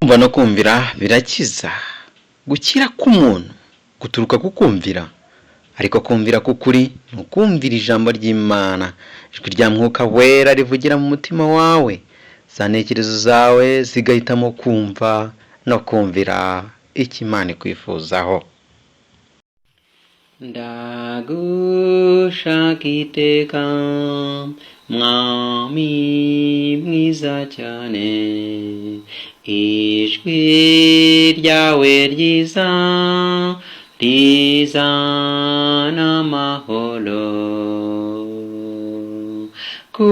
Kumva no kumvira birakiza. Gukira k'umuntu guturuka ku kumvira, ariko kumvira k'ukuri ni ukumvira ijambo ry'Imana, ijwi rya Mwuka Wera rivugira mu mutima wawe, za ntekerezo zawe zigahitamo kumva no kumvira icyo Imana ikwifuzaho. Ndagushaka iteka mwami mwiza cyane, ijwi ryawe ryiza rizana amahoro, ku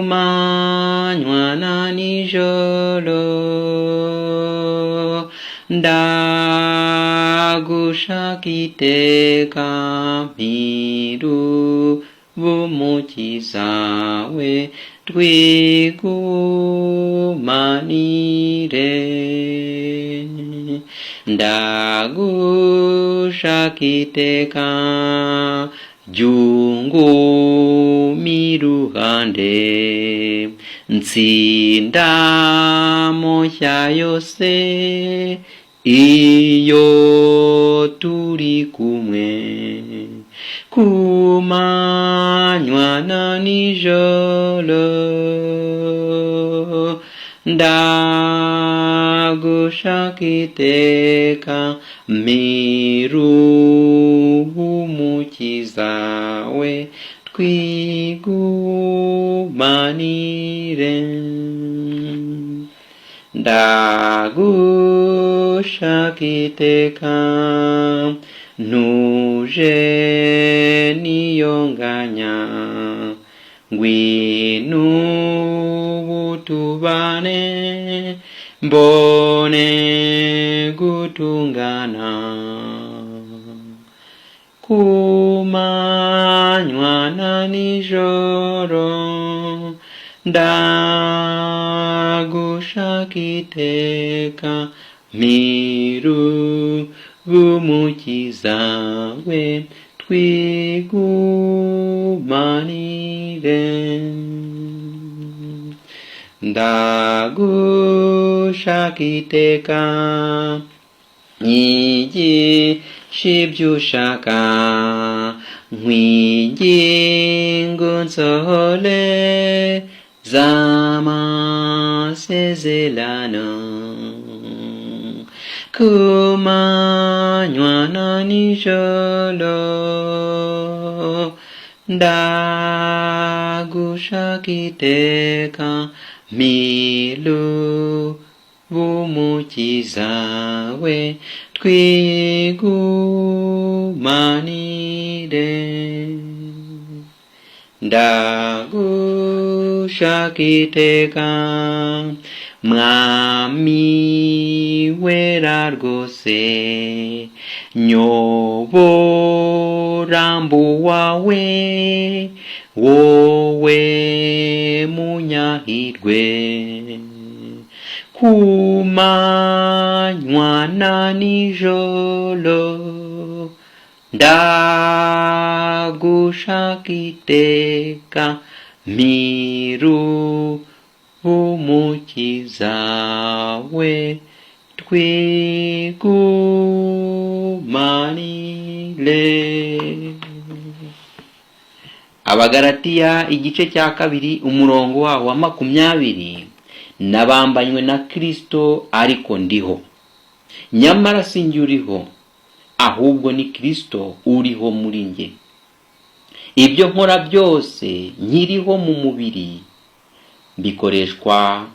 manywa na nijoro ndagushaka iteka mpiru b'umukiza we twigumanire. Ndagushaka iteka ryungumiruhande, ntsinda moshya yose iyo turi kumwe, ku manywa na nijoro ndagushaka iteka mpiru b'umukiza we twigumanire. Ndagushaka iteka ntuje niyonganya, ngwino ubu tubane mbone gutungana, ku manywa na nijoro ndagushaka iteka mpiru b'umukiza we twigumanire. Ndagushaka iteka nyigisha ibyo ushaka, nkwinginga unsohore z'amasezerano, ku manywa na nijoro ndagushaka iteka mpiru b'umukiza we twigumanire. Ndagushaka iteka mwami wera rwose, nyobora mbu wawe wowe munyahirwe, ku manywa na nijoro ndagushaka iteka mpiru b'umukiza we twigumanire. Abagalatiya igice cya 2 umurongo wawo wa 20, nabambanywe na Kristo ariko ndiho, nyamara sinjye uriho, ahubwo ni Kristo uriho muri njye. Ibyo nkora byose nkiriho mu mubiri bikoreshwa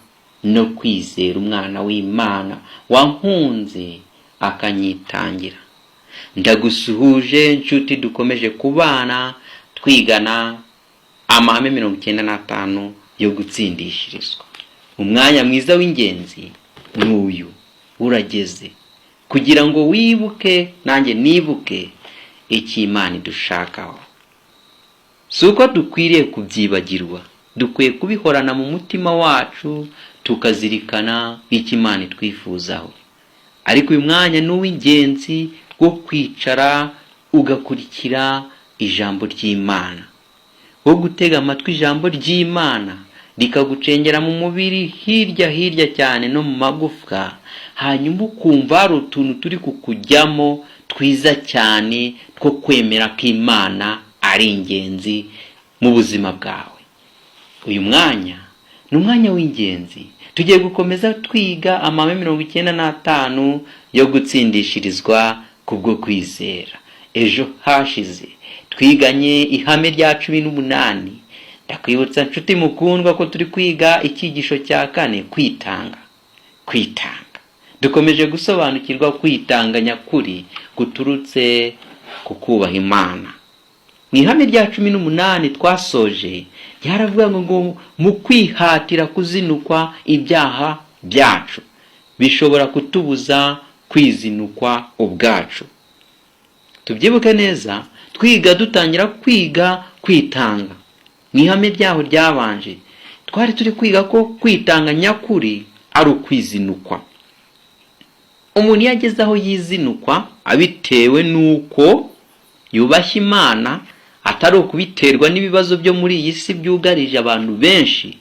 no kwizera umwana w'Imana wankunze akanyitangira. Ndagusuhuje nshuti dukomeje kubana twigana amahame 95 yo gutsindishirizwa. Umwanya mwiza w'ingenzi n'uyu urageze, kugira ngo wibuke nanjye nibuke icyo Imana idushakaho. Suko dukwiriye kubyibagirwa, dukwiye kubihorana mu mutima wacu, tukazirikana icyo Imana itwifuzaho. Ariko uyu mwanya ni uw'ingenzi wo kwicara ugakurikira ijambo ry'Imana, wo gutega amatwi ijambo ry'Imana rikagucengera mu mubiri hirya cyane no mu magufwa, hanyuma ukumva hari utuntu turi kukujyamo twiza cyane two kwemera ko Imana ari ingenzi mu buzima bwawe. Uyu mwanya ni umwanya w'ingenzi. Tugiye gukomeza twiga amahame 95 yo gutsindishirizwa kubwo kwizera. Ejo hashize twiganye ihame rya 18. Ndakwibutsa nshuti mukundwa ko turi kwiga icyigisho cya 4, kwitanga. Dukomeje gusobanukirwa kwitanga nyakuri guturutse ku kubaha Imana. Mu ihame rya 18 twasoje ryaravuga ngo mu kwihatira kuzinukwa ibyaha byacu bishobora kutubuza kwizinukwa ubwacu. Tubyibuke neza, twiga dutangira kwiga kwitanga. Mu ihame ryaho ryabanje twari turi kwiga ko kwitanga nyakuri ari ukwizinukwa. Umuntu yageze aho yizinukwa abitewe nuko yubashye Imana, atari ukubiterwa n'ibibazo byo muri iyi si byugarije abantu benshi,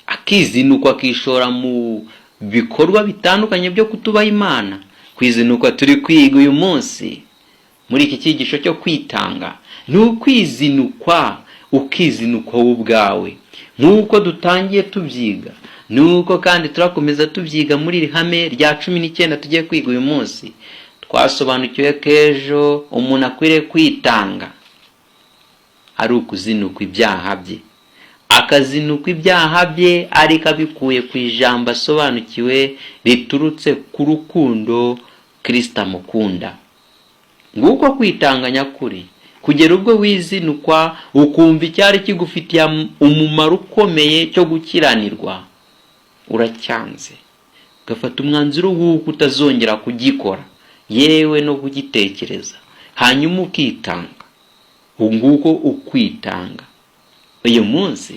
akizinukwa akishora mu bikorwa bitandukanye byo kutubaha Imana. Kwizinukwa turi kwiga uyu munsi muri iki cyigisho cyo kwitanga ni ukwizinukwa, ukizinukwa wowe ubwawe nk'uko dutangiye tubyiga, nuko kandi turakomeza tubyiga muri iri hame rya 19 tugiye kwiga uyu munsi. Twasobanukiwe ko ejo umuntu akwiriye kwitanga ari ukuzinukwa ibyaha bye, akazinukwa ibyaha bye ariko abikuye ku ijambo asobanukiwe riturutse ku rukundo Kristo amukunda. Nguko kwitanga nyakuri, kugera ubwo wizinukwa ukumva icyari kigufitiye umumaro ukomeye cyo gukiranirwa uracyanze, ugafata umwanzuro w'uko utazongera kugikora yewe no kugitekereza, hanyuma ukitanga. Nguko ukwitanga. Uyu munsi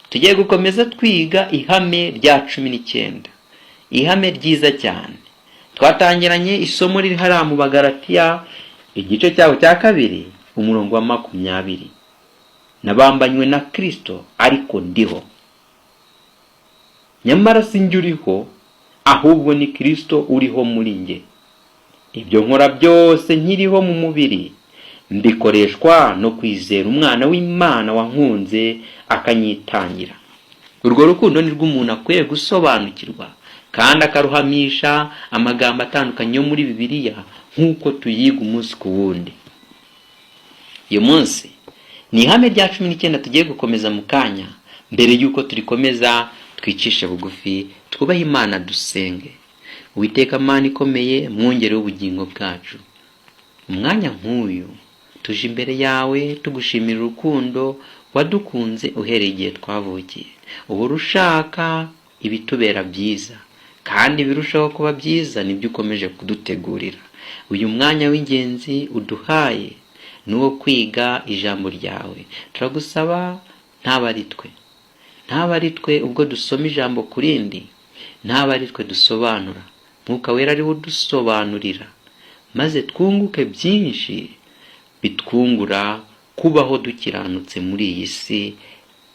tugiye gukomeza twiga ihame rya 19, ihame ryiza cyane. Twatangiranye isomo riri hariya mu Bagalatiya igice cyaho cya 2 umurongo wa 20. Nabambanywe na Kristo ariko ndiho, nyamara sinjye uriho, ahubwo ni Kristo uriho muri nge. Ibyo nkora byose nkiriho mu mubiri mbikoreshwa no kwizera Umwana w'Imana wankunze akanyitangira. Urwo rukundo ni rw'umuntu akwiye gusobanukirwa kandi akaruhamisha amagambo atandukanye yo muri Bibiliya nk'uko tuyiga umunsi ku wundi. Uyu munsi ni ihame rya 19 tugiye gukomeza mu kanya. Mbere y'uko turikomeza, twicishe bugufi twubahe Imana dusenge. Uwiteka Mana ikomeye, mwongere w'ubugingo bwacu, umwanya nk'uyu tuje imbere yawe tugushimira urukundo wadukunze uhereye igihe twavukiye. Uhora ushaka ibitubera byiza, kandi birushaho kuba byiza nibyo ukomeje kudutegurira. Uyu mwanya w'ingenzi uduhaye nuwo kwiga ijambo ryawe. Turagusaba ntabaritwe ubwo dusoma ijambo kurindi, ntabaritwe dusobanura. Mwuka Wera ari udusobanurira, maze twunguke byinshi bitwungura kubaho dukiranutse muri iyi si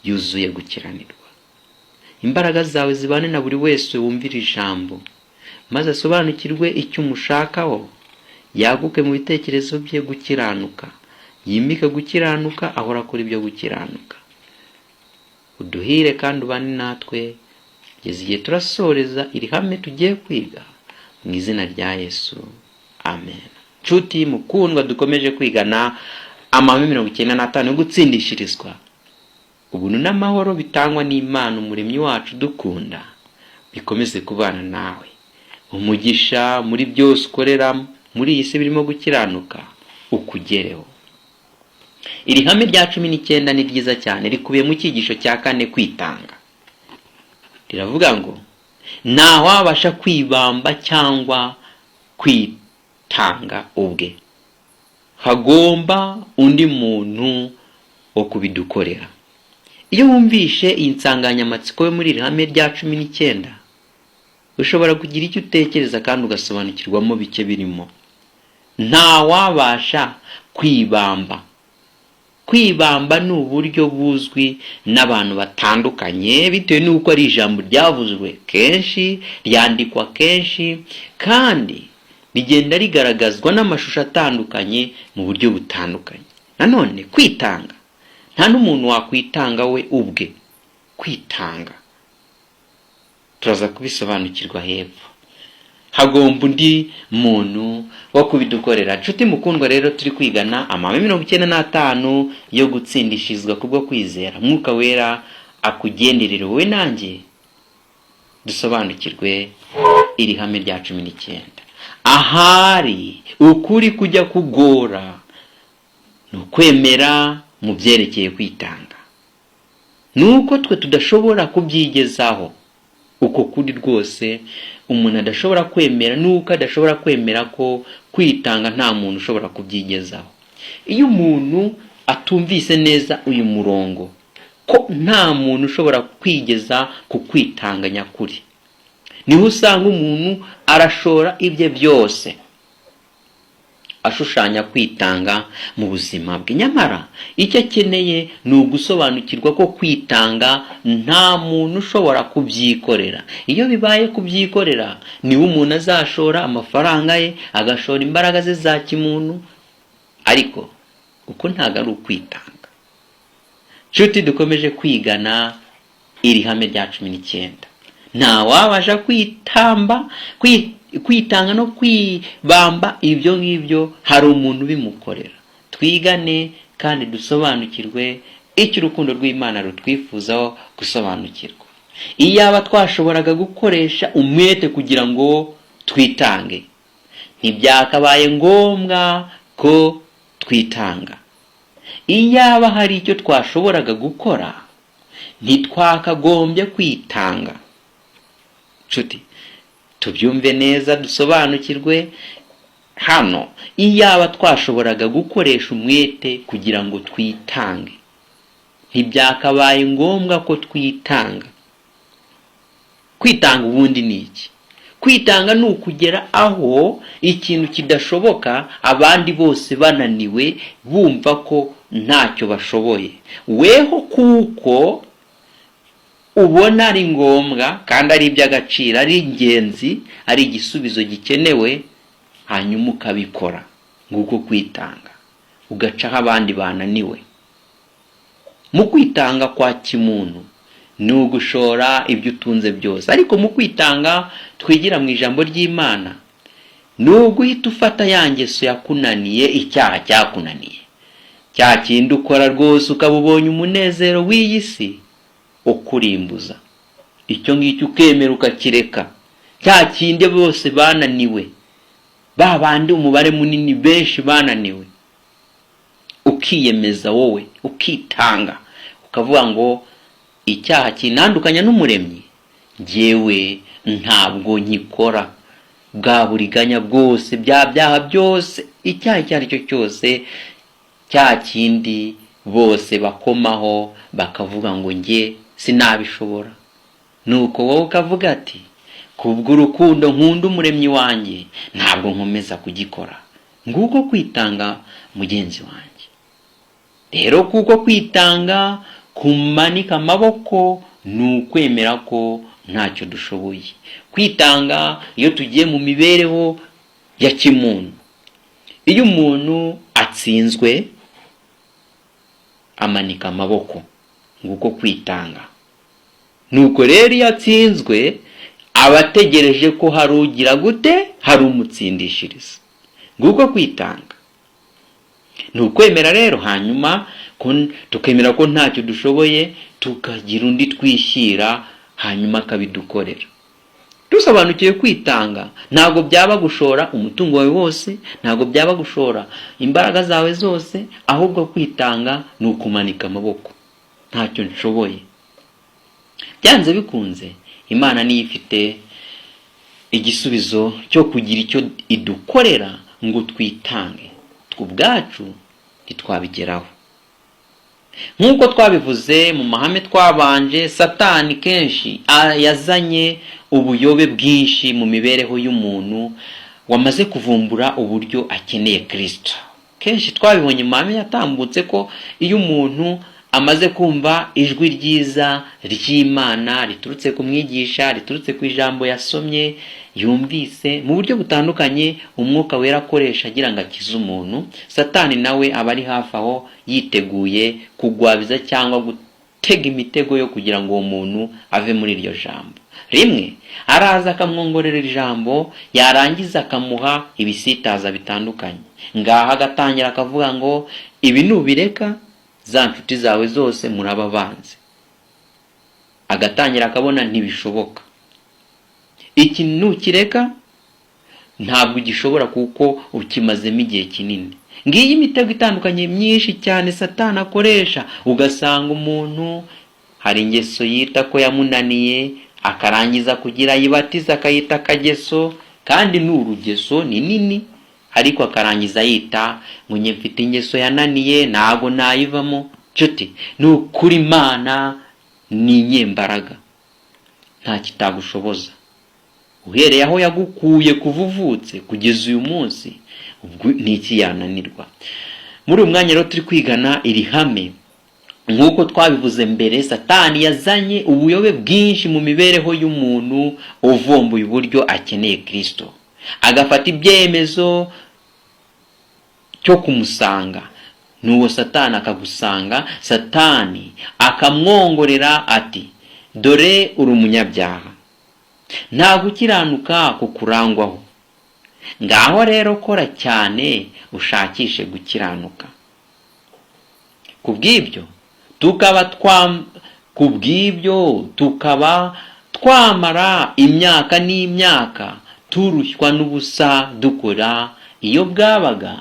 yuzuye gukiranirwa. Imbaraga zawe zibane na buri wese wumvira ijambo, maze asobanukirwe icyo umushakaho, yaguke mu bitekerezo bye gukiranuka, yimike gukiranuka, ahora akora ibyo gukiranuka. Uduhire kandi ubane natwe kugeza igihe turasoreza iri hame tugiye kwiga, mu izina rya Yesu, amen. Nshuti mukundwa, dukomeje kwigana amahame 95 yo gutsindishirizwa. Ubuntu n'amahoro bitangwa n'Imana umuremyi wacu dukunda bikomeze kubana nawe. Umugisha muri byose ukorera muri iyi si birimo gukiranuka ukugereho. Iri hame rya 19 ni ryiza cyane, rikubiye mu cyigisho cya 4, kwitanga. Riravuga ngo nta wabasha kwibamba cyangwa kwitanga ubwe, hagomba undi muntu wo kubidukorera. Iyo wumvishe iyi nsanganyamatsiko yo muri iri hame rya 19 ushobora kugira icyo utekereza kandi ugasobanukirwamo bike birimo. Nta wabasha kwibamba kwibamba ni uburyo buzwi n'abantu batandukanye bitewe n'uko ari ijambo ryavuzwe kenshi, ryandikwa kenshi, kandi rigenda rigaragazwa n'amashusho atandukanye mu buryo butandukanye. Nanone kwitanga, nta n'umuntu wakwitanga we ubwe. Kwitanga turaza kubisobanukirwa hepfo. Hagomba undi muntu wo kubidukorera. Nshuti mukundwa, rero turi kwigana amahame 95 yo gutsindishizwa kubwo kwizera. Mwuka Wera akugenderere wowe nanjye dusobanukirwe iri hame rya 19. Ahari ukuri kujya kugora ni ukwemera mu byerekeye kwitanga. Nuko twe tudashobora kubyigezaho. Uko kuri rwose umuntu adashobora kwemera, nuko adashobora kwemera ko kwitanga nta muntu ushobora kubyigezaho. Iyo umuntu atumvise neza uyu murongo ko nta muntu ushobora kwigeza ku kwitanga nyakuri, niho usanga umuntu arashora ibye byose ashushanya kwitanga mu buzima bwe. Nyamara icyo akeneye ni ugusobanukirwa ko kwitanga nta muntu ushobora kubyikorera. Iyo bibaye kubyikorera, niwe umuntu azashora amafaranga ye, agashora imbaraga ze za kimuntu, ariko uko ntago ari ukwitanga. Nshuti, dukomeje kwigana iri hame rya 19. Nta wabasha kwitanga no kwibamba ibyo ngibyo, hari umuntu ubimukorera. Twigane kandi dusobanukirwe icyo urukundo rw'Imana rutwifuzaho gusobanukirwa. Iyaba twashoboraga gukoresha umwete kugira ngo twitange, ntibyakabaye ngombwa ko twitanga. Iyaba hari icyo twashoboraga gukora, ntitwakagombye kwitanga. Nshuti, tubyumve neza dusobanukirwe hano. Iyaba twashoboraga gukoresha umwete kugira ngo twitange, ntibyakabaye ngombwa ko twitanga. Kwitanga ubundi ni iki? Kwitanga ni ukugera aho ikintu kidashoboka, abandi bose bananiwe, bumva ko ntacyo bashoboye, weho kuko ubona ari ngombwa kandi ari iby'agaciro, ari ingenzi, ari igisubizo gikenewe, hanyuma ukabikora. Nguko kwitanga, ugacaho abandi bananiwe. Mu kwitanga kwa kimuntu ni ugushora ibyo utunze byose, ariko mu kwitanga twigira mu ijambo ry'Imana ni uguhita ufata ya ngeso yakunaniye, icyaha cyakunaniye, cya kindi ukora rwose ukaba ubonye umunezero w'iyi si ukurimbuza, icyo ngicyo ukemera ukakireka. Cya kindi bose bananiwe, babandi umubare munini benshi bananiwe, ukiyemeza wowe, ukitanga, ukavuga ngo icyaha kinandukanya n'umuremyi, njyewe ntabwo nkikora. Bwa buriganya bwose, bya byaha byose, icyaha icyo ari cyo cyose, cya kindi bose bakomaho bakavuga ngo njye sinabishobora, nuko wowe ukavuga ati kubw'urukundo nkunda umuremyi wanjye ntabwo nkomeza kugikora. Nguko kwitanga mugenzi wanjye. Rero kuko kwitanga kumanika amaboko ni ukwemera ko ntacyo dushoboye. Kwitanga iyo tugiye mu mibereho ya kimuntu, iyo umuntu atsinzwe amanika amaboko, nguko kwitanga. Nuko rero iyo atsinzwe abategereje ko hari ugira gute, hari umutsindishiriza. Nguko kwitanga. Ni ukwemera rero, hanyuma tukemera ko ntacyo dushoboye, tukagira undi twishyira, hanyuma akabidukorera. Dusobanukiye kwitanga, ntabwo byaba gushora umutungo wawe wose, ntabwo byaba gushora imbaraga zawe zose, ahubwo kwitanga ni ukumanika amaboko. Ntacyo nshoboye. Byanze bikunze Imana niyo ifite igisubizo cyo kugira icyo idukorera ngo twitange. Ubwacu ntitwabigeraho. Nk'uko twabivuze mu mahame twabanje, Satani kenshi yazanye ubuyobe bwinshi mu mibereho y'umuntu wamaze kuvumbura uburyo akeneye Kristo. kenshi twabibonye mu mahame yatambutse ko iyo umuntu amaze kumva ijwi ryiza ry'Imana riturutse ku mwigisha, riturutse ku ijambo yasomye, yumvise mu buryo butandukanye, umwuka wera akoresha agira ngo akize umuntu, Satani nawe aba ari hafi aho yiteguye kugwabiza cyangwa gutega imitego yo kugira ngo uwo muntu ave muri iryo jambo. Rimwe araza akamwongorera ijambo, yarangiza akamuha ibisitaza bitandukanye, ngaha agatangira akavuga ngo ibi nubireka za nshuti zawe zose muraba banze. Agatangira akabona ntibishoboka, iki nukireka ntabwo gishobora kuko ukimazemo igihe kinini. Ngiyi imitego itandukanye myinshi cyane Satani akoresha, ugasanga umuntu hari ingeso yita ko yamunaniye, akarangiza kugira yibatiza akayita akageso, kandi n'urugeso ni nini, ariko akarangiza yita ngo njye mfite ingeso yananiye ntago nayivamo. Nshuti, ni ukuri Imana ni inyembaraga, nta kitagushoboza. Uhereye aho yagukuye kuva uvutse kugeza uyu munsi, ubwo niki yananirwa? Muri uyu mwanya rero turi kwigana iri hame. Nk'uko twabivuze mbere, Satani yazanye ubuyobe bwinshi mu mibereho y'umuntu uvumbuye uburyo akeneye Kristo, agafata ibyemezo cyo kumusanga. Nuwo Satani akagusanga, Satani akamwongorera ati dore uri umunyabyaha, nta gukiranuka kukurangwaho, ngaho rero kora cyane ushakishe gukiranuka. Tukaba twamara imyaka n'imyaka turushywa n'ubusa dukora iyo bwabaga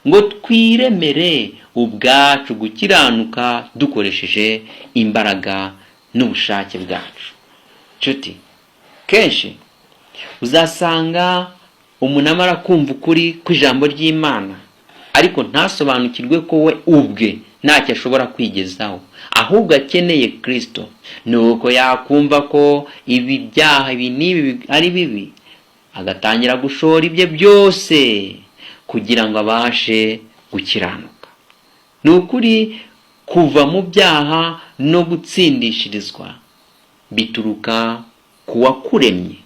ngo twiremere ubwacu gukiranuka dukoresheje imbaraga n'ubushake bwacu. Nshuti, kenshi uzasanga umuntu amara kumva ukuri kw'ijambo ry'Imana, ariko ntasobanukirwe ko we ubwe ntacyo ashobora kwigezaho, ahubwo akeneye Kristo. Nuko yakumva ko ibi byaha ibi n'ibi ari bibi, agatangira gushora ibye byose kugira ngo abashe gukiranuka. Ni ukuri kuva mu byaha no gutsindishirizwa bituruka ku wakuremye.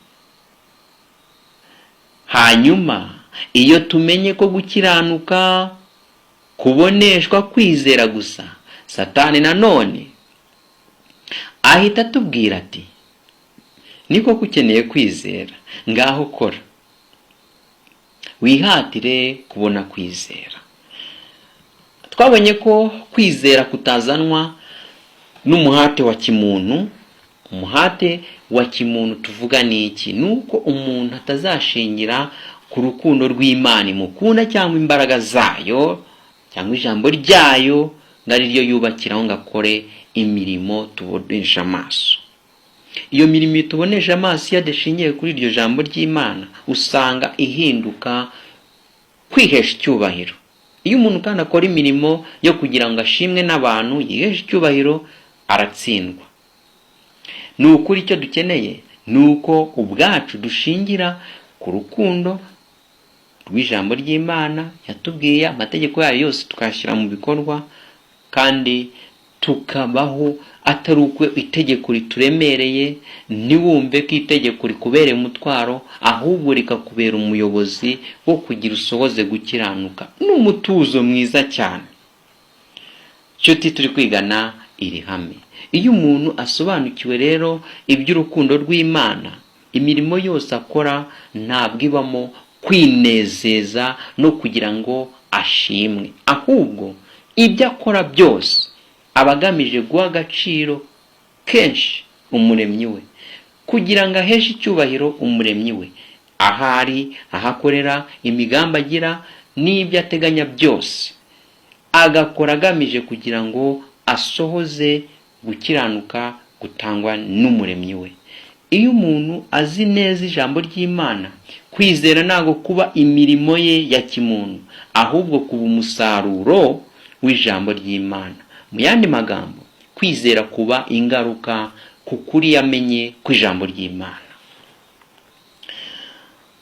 Hanyuma iyo tumenye ko gukiranuka kuboneshwa kwizera gusa, Satani nanone ahita atubwira ati niko kukeneye kwizera, ngaho kora wihatire kubona kwizera. Twabonye ko kwizera kutazanwa n'umuhate wa kimuntu. Umuhate wa kimuntu tuvuga ni iki? Nuko umuntu atazashingira ku rukundo rw'Imana imukunda cyangwa imbaraga zayo cyangwa ijambo ryayo ngo ari ryo yubakiraho ngo akore imirimo tubonesha amaso. Iyo mirimo tubonesha amaso iyo adashingiye kuri iryo jambo ry'Imana, usanga ihinduka kwihesha icyubahiro. Iyo umuntu kandi akora imirimo yo kugira ngo ashimwe n'abantu, yihesha icyubahiro, aratsindwa. Ni ukuri icyo dukeneye ni uko ubwacu dushingira ku rukundo rw'ijambo ry'Imana yatubwiye, amategeko yayo yose tukashyira mu bikorwa, kandi tukabaho atari uko itegeko rituremereye. Ntiwumve ko itegeko rikubereye umutwaro, ahubwo rikakubera umuyobozi wo kugira usohoze gukiranuka n'umutuzo mwiza cyane. Nshuti, turi kwigana iri hame. Iyo umuntu asobanukiwe rero iby'urukundo rw'Imana, imirimo yose akora ntabwo ibamo kwinezeza no kugira ngo ashimwe, ahubwo ibyo akora byose aba agamije guha agaciro kenshi umuremyi we, kugira ngo aheshe icyubahiro umuremyi we, ahari ahakorera, imigambi agira n'ibyo ateganya byose agakora agamije kugira ngo asohoze gukiranuka gutangwa n'umuremyi we. Iyo umuntu azi neza ijambo ry'Imana, kwizera ntago kuba imirimo ye ya kimuntu, ahubwo kuba umusaruro w'ijambo ry'Imana. Mu yandi magambo, kwizera kuba ingaruka ku kuri yamenye kw'ijambo ry'Imana.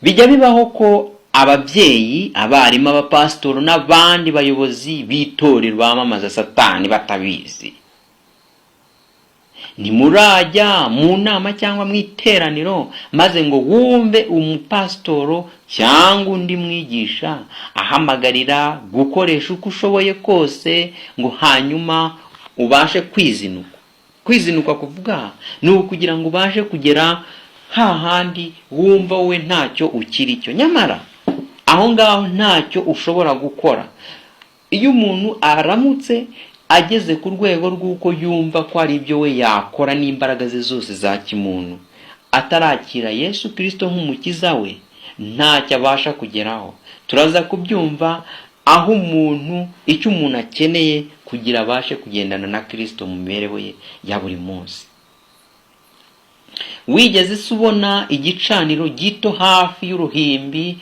Bijya bibaho ko ababyeyi, abarimu, abapasitoro n'abandi bayobozi b'itorero bamamaza Satani batabizi. Ntimurajya mu nama cyangwa mu iteraniro maze ngo wumve umupasitoro cyangwa undi mwigisha ahamagarira gukoresha uko ushoboye kose ngo hanyuma ubashe kwizinuka. Kwizinuka kuvuga ni ukugira ngo ubashe kugera hahandi wumva wowe ntacyo ukiri cyo, nyamara aho ngaho ntacyo ushobora gukora. Iyo umuntu aramutse ageze ku rwego rw'uko yumva ko ari ibyo we yakora n'imbaraga ze zose za kimuntu, atarakira Yesu Kristo nk'umukiza we, ntacyo abasha kugeraho. Turaza kubyumva aho icyo umuntu akeneye kugira abashe kugendana na Kristo mu mibereho ye ya buri munsi. Wigeze se ubona igicaniro gito hafi y'uruhimbi?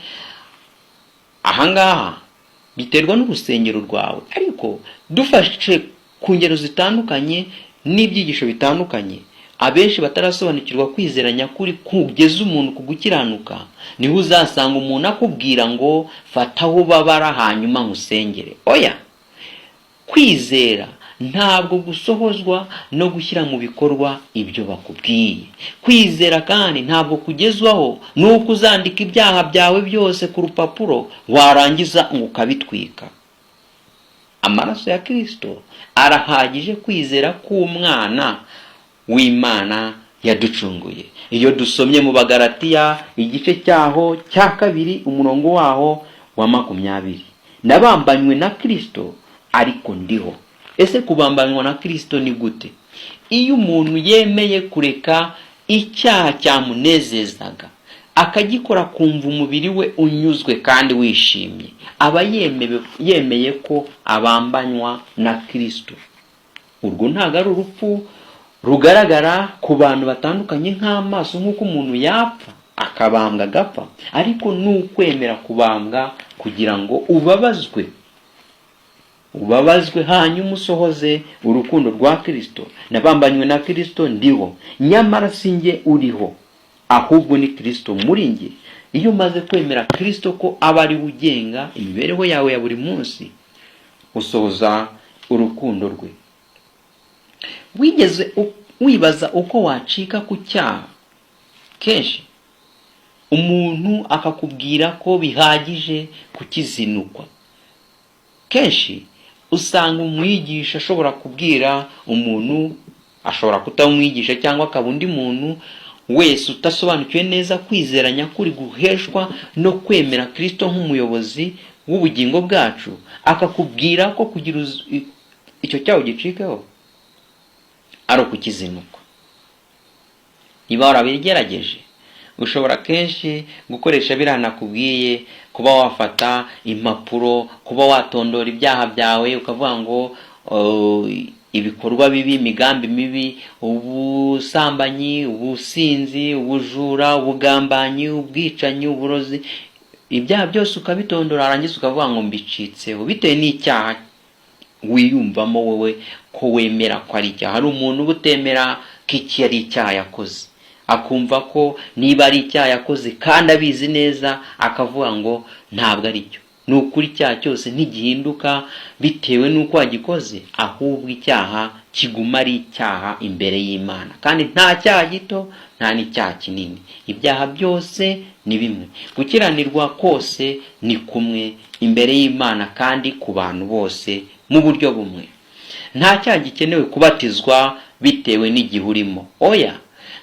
Ahangaha biterwa n'urusengero rwawe, ariko dufashe ku ngero zitandukanye n'ibyigisho bitandukanye, abenshi batarasobanukirwa kwizera nyakuri kugeza umuntu ku gukiranuka, niho uzasanga umuntu akubwira ngo fata aho ubabara hanyuma nkusengere. Oya, kwizera ntabwo gusohozwa no gushyira mu bikorwa ibyo bakubwiye. Kwizera kandi ntabwo kugezwaho nuko uzandika ibyaha byawe byose ku rupapuro warangiza ukabitwika. Amaraso ya Kristo arahagije kwizera k'umwana w'Imana yaducunguye. Iyo dusomye mu Bagalatiya igice cyaho cya 2 umurongo waho wa 20, nabambanywe na Kristo ariko ndiho. Ese kubambanywa na Kristo ni gute? Iyo umuntu yemeye kureka icyaha cyamunezezaga akagikora kumva umubiri we unyuzwe kandi wishimye, aba yemeye ko abambanywa na Kristo. Urwo ntabwo ari urupfu rugaragara ku bantu batandukanye nk'amaso, nk'uko umuntu yapfa akabambwa agapfa, ariko ni ukwemera kubambwa kugira ngo ubabazwe hanyuma usohoze urukundo rwa Kristo. Nabambanywe na Kristo ndiho, nyamara sinjye uriho, ahubwo ni Kristo muri njye. Iyo umaze kwemera Kristo ko aba ari ugenga imibereho yawe ya buri munsi, usohoza urukundo rwe. Wigeze wibaza uko wacika ku cyaha? Kenshi umuntu akakubwira ko bihagije kukizinukwa. Kenshi usanga umwigisha ashobora kubwira umuntu, ashobora kutamwigisha cyangwa akaba undi muntu wese utasobanukiwe neza kwizera nyakuri guheshwa no kwemera Kristo nk'umuyobozi w'ubugingo bwacu, akakubwira ko kugira icyo cyaho gicikeho ari ukukizinukwa. Niba warabigerageje, ushobora kenshi gukoresha biranakubwiye, kuba wafata impapuro, kuba watondora ibyaha byawe ukavuga ngo ibikorwa bibi, imigambi mibi, ubusambanyi, ubusinzi, ubujura, ubugambanyi, ubwicanyi, uburozi, ibyaha byose ukabitondora, arangiza ukavuga ngo mbicitseho, bitewe n'icyaha wiyumvamo wowe ko wemera ko ari icyaha. Hari umuntu ubutemera ko iki ari icyaha yakoze, akumva ko niba ari icyaha yakoze kandi abizi neza, akavuga ngo ntabwo ari cyo. Ni ukuri icyaha cyose ntigihinduka bitewe n'uko wagikoze, ahubwo icyaha kiguma ari icyaha imbere y'Imana, kandi nta cyaha gito nta n'icyaha kinini. Ibyaha byose ni bimwe, gukiranirwa kose ni kumwe imbere y'Imana kandi ku bantu bose mu buryo bumwe. Nta cyaha gikenewe kubatizwa bitewe n'igihe urimo. Oya,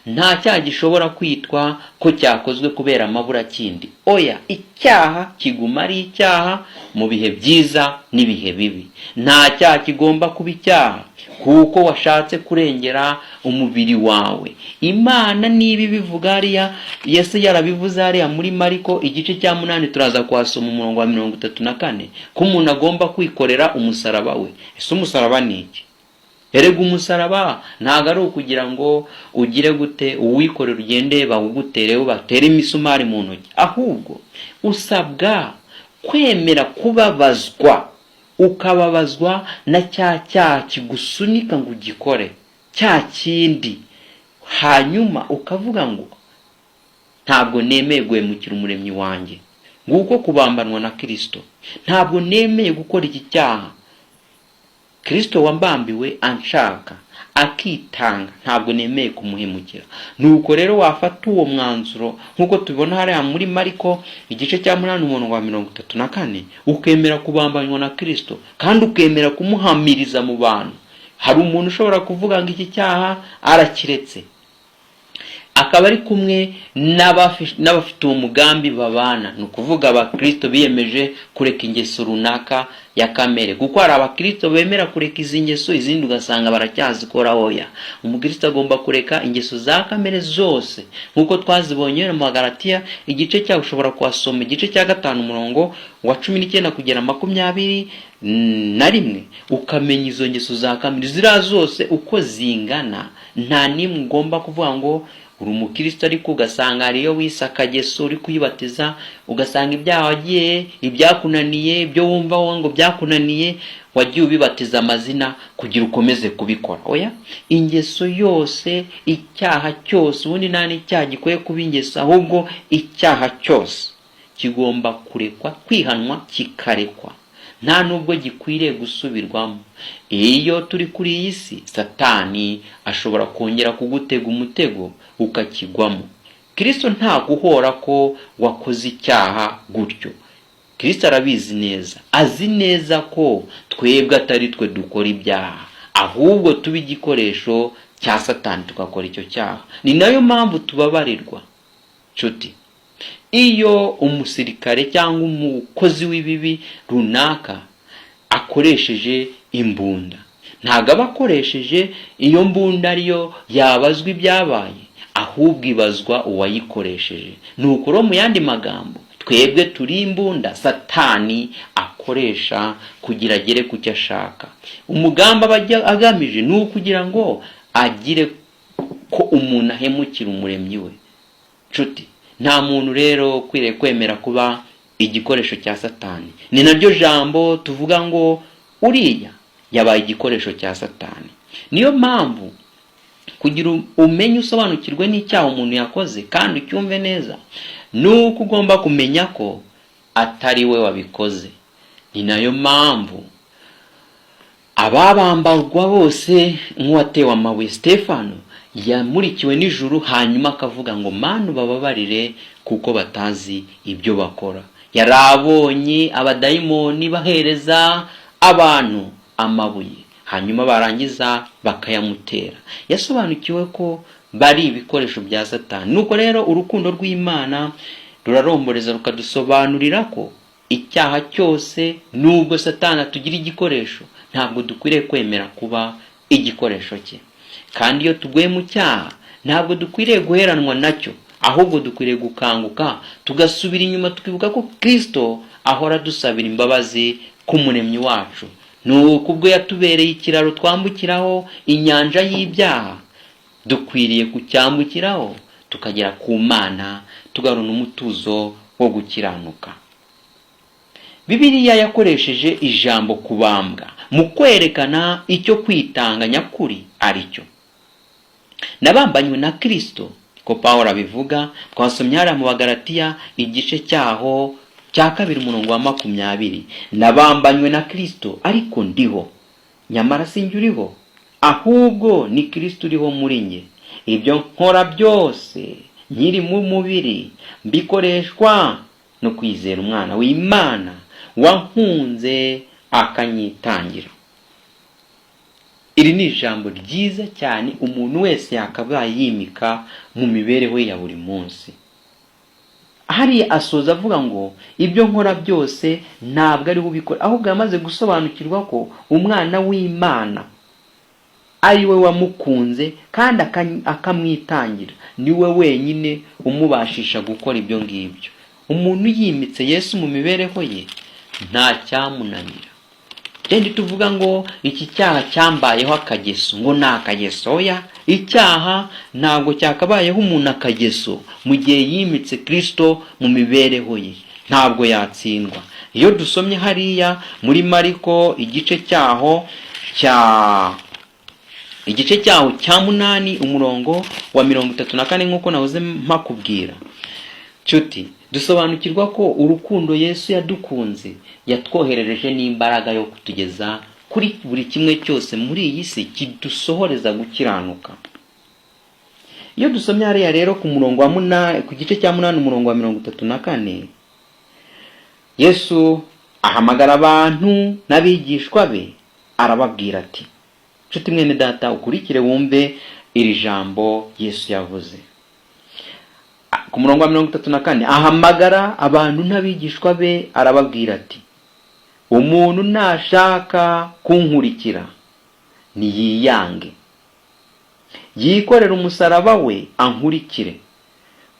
nta cyaha gishobora kwitwa ko cyakozwe kubera amaburakindi. Oya, icyaha kiguma ari icyaha mu bihe byiza n'ibihe bibi. Nta cyaha kigomba kuba icyaha kuko washatse kurengera umubiri wawe. Imana niba bivuga hariya, Yesu yarabivuze hariya muri Mariko igice cya 8, turaza kuhasoma umurongo wa 34, ko umuntu agomba kwikorera umusaraba we. Ese umusaraba ni iki? Erega umusaraba ntago ari ukugira ngo ugire gute uwikorera ugende bawugutereho batere imisumari mu ntoki, ahubwo usabwa kwemera kubabazwa, ukababazwa na cyaha kigusunika ngo ugikore cya kindi, hanyuma ukavuga ngo ntabwo nemeye guhemukira umuremyi wanjye, nguko kubambanwa na Kristo. Ntabwo nemeye gukora iki cyaha. Kristo wambambiwe anshaka akitanga, ntabwo nemeye kumuhemukira. Nuko rero wafata uwo mwanzuro nkuko tubibona hariya muri Mariko igice cya 8:34, ukemera kubambanwa na Kristo kandi ukemera kumuhamiriza mu bantu. Hari umuntu ushobora kuvuga ngo iki cyaha arakiretse, akaba ari kumwe n'abafite uwo mugambi babana, ni ukuvuga abakristo biyemeje kureka ingeso runaka ya kamere. Kuko hari abakristo bemera kureka izi ngeso, izindi ugasanga baracyazikora. Oya, umukristo agomba kureka ingeso za kamere zose nkuko twazibonye mu Galatiya igice cya, ushobora kuhasoma igice cya 5 umurongo wa 19 kugera 21, ukamenya izo ngeso za kamere zira zose uko zingana. Nta nimwe ugomba kuvuga ngo uri umukristo ariko ugasanga ariyo wisakageso uri kuyibatiza, ugasanga ibyaha wagiye, ibyakunaniye, ibyo wumva ngo byakunaniye, wagiye ubibatiza amazina kugira ukomeze kubikora. Oya, ingeso yose, icyaha cyose, ubundi nta n'icyaha gikwiye kuba ingeso, ahubwo icyaha cyose kigomba kurekwa, kwihanwa, kikarekwa, nta nubwo gikwiriye gusubirwamo. Iyo turi kuri iyi si, Satani ashobora kongera kugutega umutego ukakigwamo. Kristo nta guhora ko wakoze icyaha gutyo. Kristo arabizi neza, azi neza ko twebwe atari twe dukora ibyaha, ahubwo tuba igikoresho cya Satani tugakora icyo cyaha. Ni nayo mpamvu tubabarirwa. Nshuti, iyo umusirikare cyangwa umukozi w'ibibi runaka akoresheje imbunda, ntago aba akoresheje iyo mbunda ariyo yabazwa ibyabaye, ahubwo ibazwa uwayikoresheje. Nuko rero mu yandi magambo, twebwe turi imbunda Satani akoresha kugira agere ku cyo ashaka. Umugambi aba agamije ni ukugira ngo agire ko umuntu ahemukira umuremyi we. Nshuti, nta muntu rero ukwiriye kwemera kuba igikoresho cya Satani. Ni naryo jambo tuvuga ngo uriya yabaye igikoresho cya Satani. Niyo mpamvu kugira umenye usobanukirwe n'icyaha umuntu yakoze kandi ucyumve neza, nuko ugomba kumenya ko atari we wabikoze. Ni nayo mpamvu ababambarwa bose nk'uwatewe amabuye Stefano yamurikiwe n'ijuru, hanyuma akavuga ngo Mana bababarire kuko batazi ibyo bakora. Yarabonye abadayimoni bahereza abantu amabuye, hanyuma barangiza bakayamutera. Yasobanukiwe ko bari ibikoresho bya Satani. Nuko rero urukundo rw'Imana ruraromboreza rukadusobanurira ko icyaha cyose, nubwo Satani atugira igikoresho, ntabwo dukwiriye kwemera kuba igikoresho cye. Kandi iyo tuguye mu cyaha, ntabwo dukwiriye guheranwa nacyo, ahubwo dukwiriye gukanguka tugasubira inyuma, tukibuka ko Kristo ahora dusabira imbabazi k'umuremyi wacu. Nuko ubwo yatubereye ikiraro twambukiraho inyanja y'ibyaha, dukwiriye kucyambukiraho tukagera ku Mana, tugaruna umutuzo wo gukiranuka. Bibiliya yakoresheje ijambo kubambwa mu kwerekana icyo kwitanga nyakuri aricyo. Nabambanywe na Kristo, ko Pawulo abivuga. Twasomye hariya mu Galatiya igice cyaho cya 2 umurongo wa 20. Nabambanywe na Kristo, ariko ndiho, nyamara sinjye uriho, ahubwo ni Kristo uriho muri nge. Ibyo nkora byose nkiri mu mubiri mbikoreshwa no kwizera Umwana w'Imana wankunze akanyitangira. Iri ni ijambo ryiza cyane umuntu wese yakabaye yimika mu mibereho ya buri munsi. Hari asoza avuga ngo ibyo nkora byose ntabwo ari ubikora, ahubwo yamaze gusobanukirwa ko Umwana w'Imana ari we wamukunze kandi akamwitangira. Ni we wenyine umubashisha gukora ibyo ngibyo. Umuntu yimitse Yesu mu mibereho ye, nta cyamunanira. Kandi tuvuga ngo iki cyaha cyambayeho akageso, ngo nta kageso. Oya, icyaha ntabwo cyakabayeho umuntu akageso mu gihe yimitse Kristo mu mibereho ye, ntabwo yatsindwa. Iyo dusomye hariya muri Mariko igice cyaho cya 8 umurongo wa 34 nk'uko nahoze mpakubwira. Nshuti, dusobanukirwa ko urukundo Yesu yadukunze yatwoherereje n'imbaraga yo kutugeza kuri buri kimwe cyose muri iyi si kidusohoreza gukiranuka. Iyo dusomye hariya rero ku murongo wa 8 ku gice cya 8 umurongo wa 34, Yesu ahamagara abantu n'abigishwa be arababwira ati, nshuti mwene data ukurikire wumve iri jambo Yesu yavuze. Ku murongo wa 34 ahamagara abantu n'abigishwa be arababwira ati, umuntu nashaka kunkurikira niyiyange, yikorera umusaraba we ankurikire,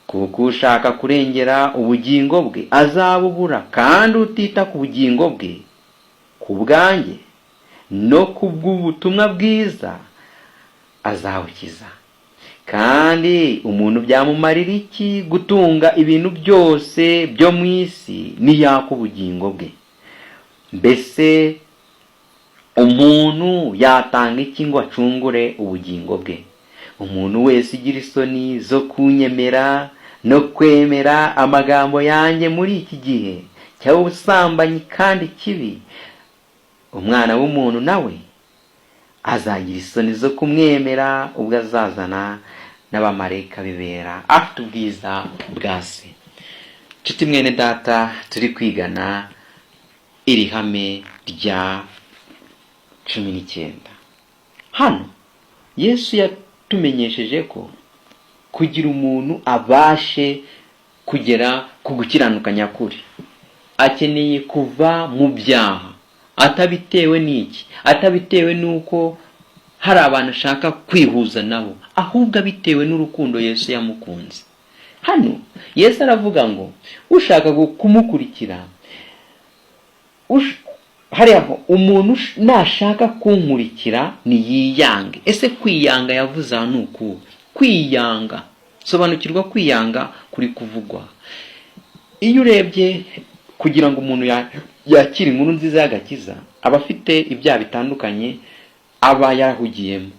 kuko ushaka kurengera ubugingo bwe azabubura, kandi utita ku bugingo bwe ku bwanjye no ku bw'ubutumwa bwiza azabukiza. Kandi umuntu byamumarira iki gutunga ibintu byose byo mu isi niyaka ubugingo bwe? Mbese umuntu yatanga iki ngo acungure ubugingo bwe? Umuntu wese igira isoni zo kunyemera no kwemera amagambo yanjye muri iki gihe cy'ubusambanyi kandi kibi, umwana w'umuntu nawe azagira isoni zo kumwemera ubwo azazana n'abamarayika bibera afite ubwiza bwa se. Nshuti mwene data, turi kwigana iri hame rya 19. Hano Yesu yatumenyesheje ko kugira umuntu abashe kugera ku gukiranuka nyakuri akeneye kuva mu byaha, atabitewe n'iki, atabitewe n'uko hari abantu ashaka kwihuza nabo, ahubwo bitewe n'urukundo Yesu yamukunze. Hano Yesu aravuga ngo ushaka kumukurikira, hariya umuntu nashaka kunkurikira niyiyange. Ese kwiyanga yavuze hano uku kwiyanga, sobanukirwa kwiyanga kuri kuvugwa. Iyo urebye kugira ngo umuntu yakira inkuru nziza y'agakiza, aba afite ibyaha bitandukanye aba yarahugiyemo.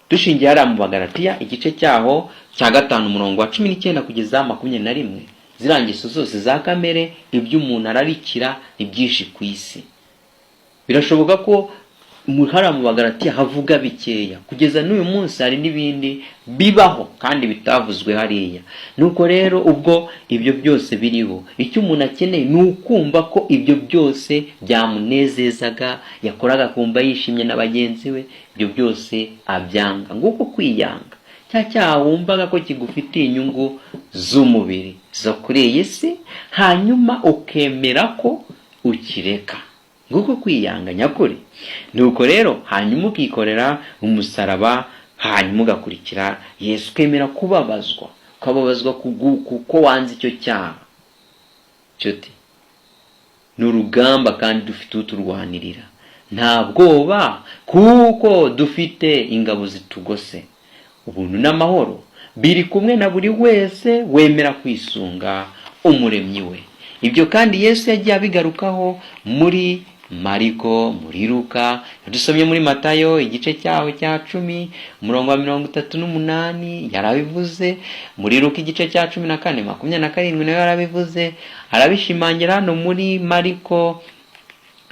Dushingiye hariya mu Bagalatiya igice cyaho cya 5 umurongo wa 19 kugeza 21, zirangizo zose za kamere ibyo umuntu ararikira ibyinshi ku isi. Birashoboka ko hariya mu Bagalatiya havuga bikeya, kugeza n'uyu munsi hari n'ibindi bibaho kandi bitavuzwe hariya. Nuko rero ubwo ibyo byose biriho, icyo umuntu akeneye ni ukumva ko ibyo byose byamunezezaga, yakoraga kumva yishimye na bagenzi we, ibyo byose abyanga. Nguko kwiyanga, cyaha wumvaga ko kigufitiye inyungu z'umubiri zo kuri iyi si, hanyuma ukemera ko ukireka. Nguko kwiyanga nyakuri. Nuko rero hanyuma ukikorera umusaraba, hanyuma ugakurikira Yesu, ukemera kubabazwa, ukababazwa kuko wanze icyo cyaha. Nshuti, ni urugamba kandi dufite uturwanirira, nta bwoba kuko dufite ingabo zitugose. Ubuntu n'amahoro biri kumwe na buri wese wemera kwisunga umuremyi we. Ibyo kandi Yesu yagiye abigarukaho muri Mariko, muri Luka, dusomye muri Matayo igice cyaho cya 10 umurongo wa 38 yarabivuze, muri Luka igice cya 14:27 nayo yarabivuze, arabishimangira hano muri Mariko